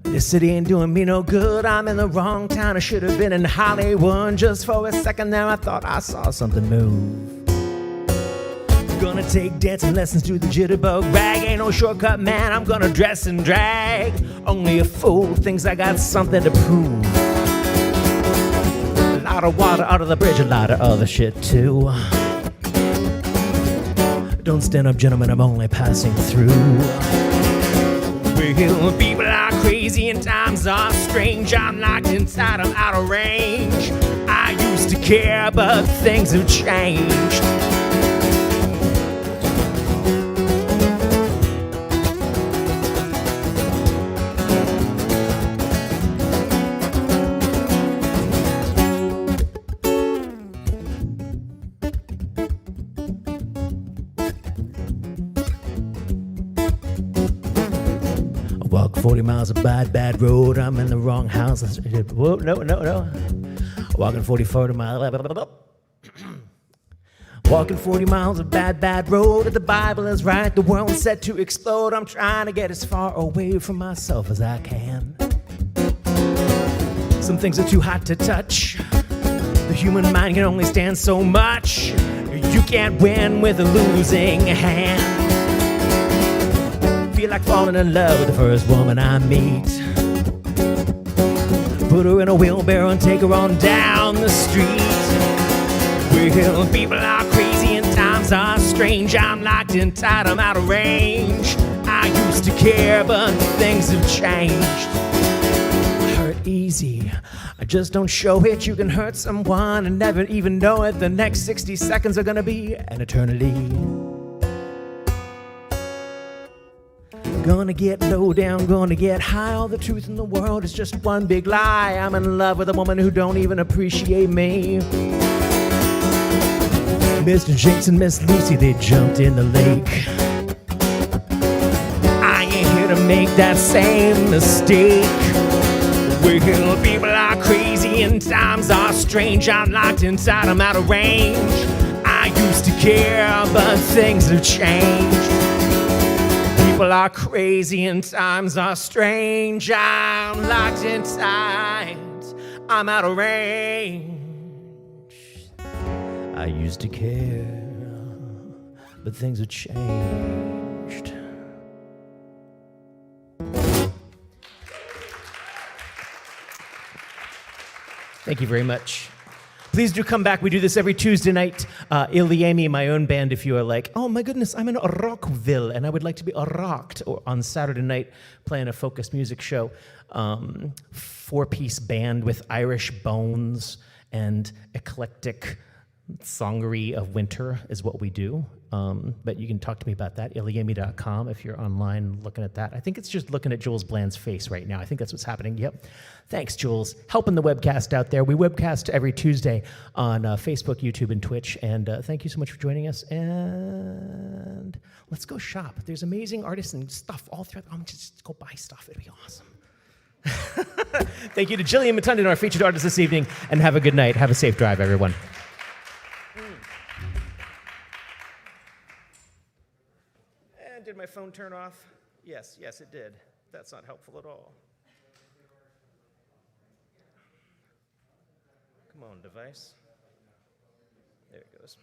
This city ain't doing me no good. I'm in the wrong town. I should have been in Hollywood. Just for a second there, I thought I saw something move. Gonna take dancing lessons to the jitterbug rag. Ain't no shortcut, man. I'm gonna dress and drag. Only a fool thinks I got something to prove. A lot of water out of the bridge, a lot of other shit too. Don't stand up, gentlemen, I'm only passing through. Well, people are crazy and times are strange. I'm locked inside, I'm out of range. I used to care, but things have changed. Walk 40 miles of bad road. I'm in the wrong house. Whoa, no. Walking 40 miles. Walking 40 miles of bad road. The Bible is right. The world's set to explode. I'm trying to get as far away from myself as I can. Some things are too hot to touch. The human mind can only stand so much. You can't win with a losing hand. Feel like falling in love with the first woman I meet. Put her in a wheelbarrow and take her on down the street. Well, people are crazy and times are strange. I'm locked in tight, I'm out of range. I used to care, but things have changed. Hurt easy, I just don't show it. You can hurt someone and never even know it. The next 60 seconds are gonna be an eternity. Gonna get low down, gonna get high. All the truth in the world is just one big lie. I'm in love with a woman who don't even appreciate me. Mr. Jinx and Miss Lucy, they jumped in the lake. I ain't here to make that same mistake. Well, people are crazy and times are strange. I'm locked inside, I'm out of range. I used to care, but things have changed. People are crazy and times are strange. I'm locked inside, I'm out of range. I used to care, but things have changed. Thank you very much. Please do come back. We do this every Tuesday night. Iliami, my own band, if you are like, oh my goodness, I'm in Rockville and I would like to be rocked, or on Saturday night playing a focus music show. 4-piece band with Irish bones and eclectic songery of winter is what we do. But you can talk to me about that, iliami.com, if you're online looking at that. I think it's just looking at Jules Bland's face right now. I think that's what's happening. Yep. Thanks, Jules. Helping the webcast out there. We webcast every Tuesday on Facebook, YouTube, and Twitch. And thank you so much for joining us. And let's go shop. There's amazing artists and stuff all throughout. Just go buy stuff. It'll be awesome. Thank you to Jillian Matundan, our featured artist this evening. And have a good night. Have a safe drive, everyone. And did my phone turn off? Yes, it did. That's not helpful at all. Come on, device. There it goes.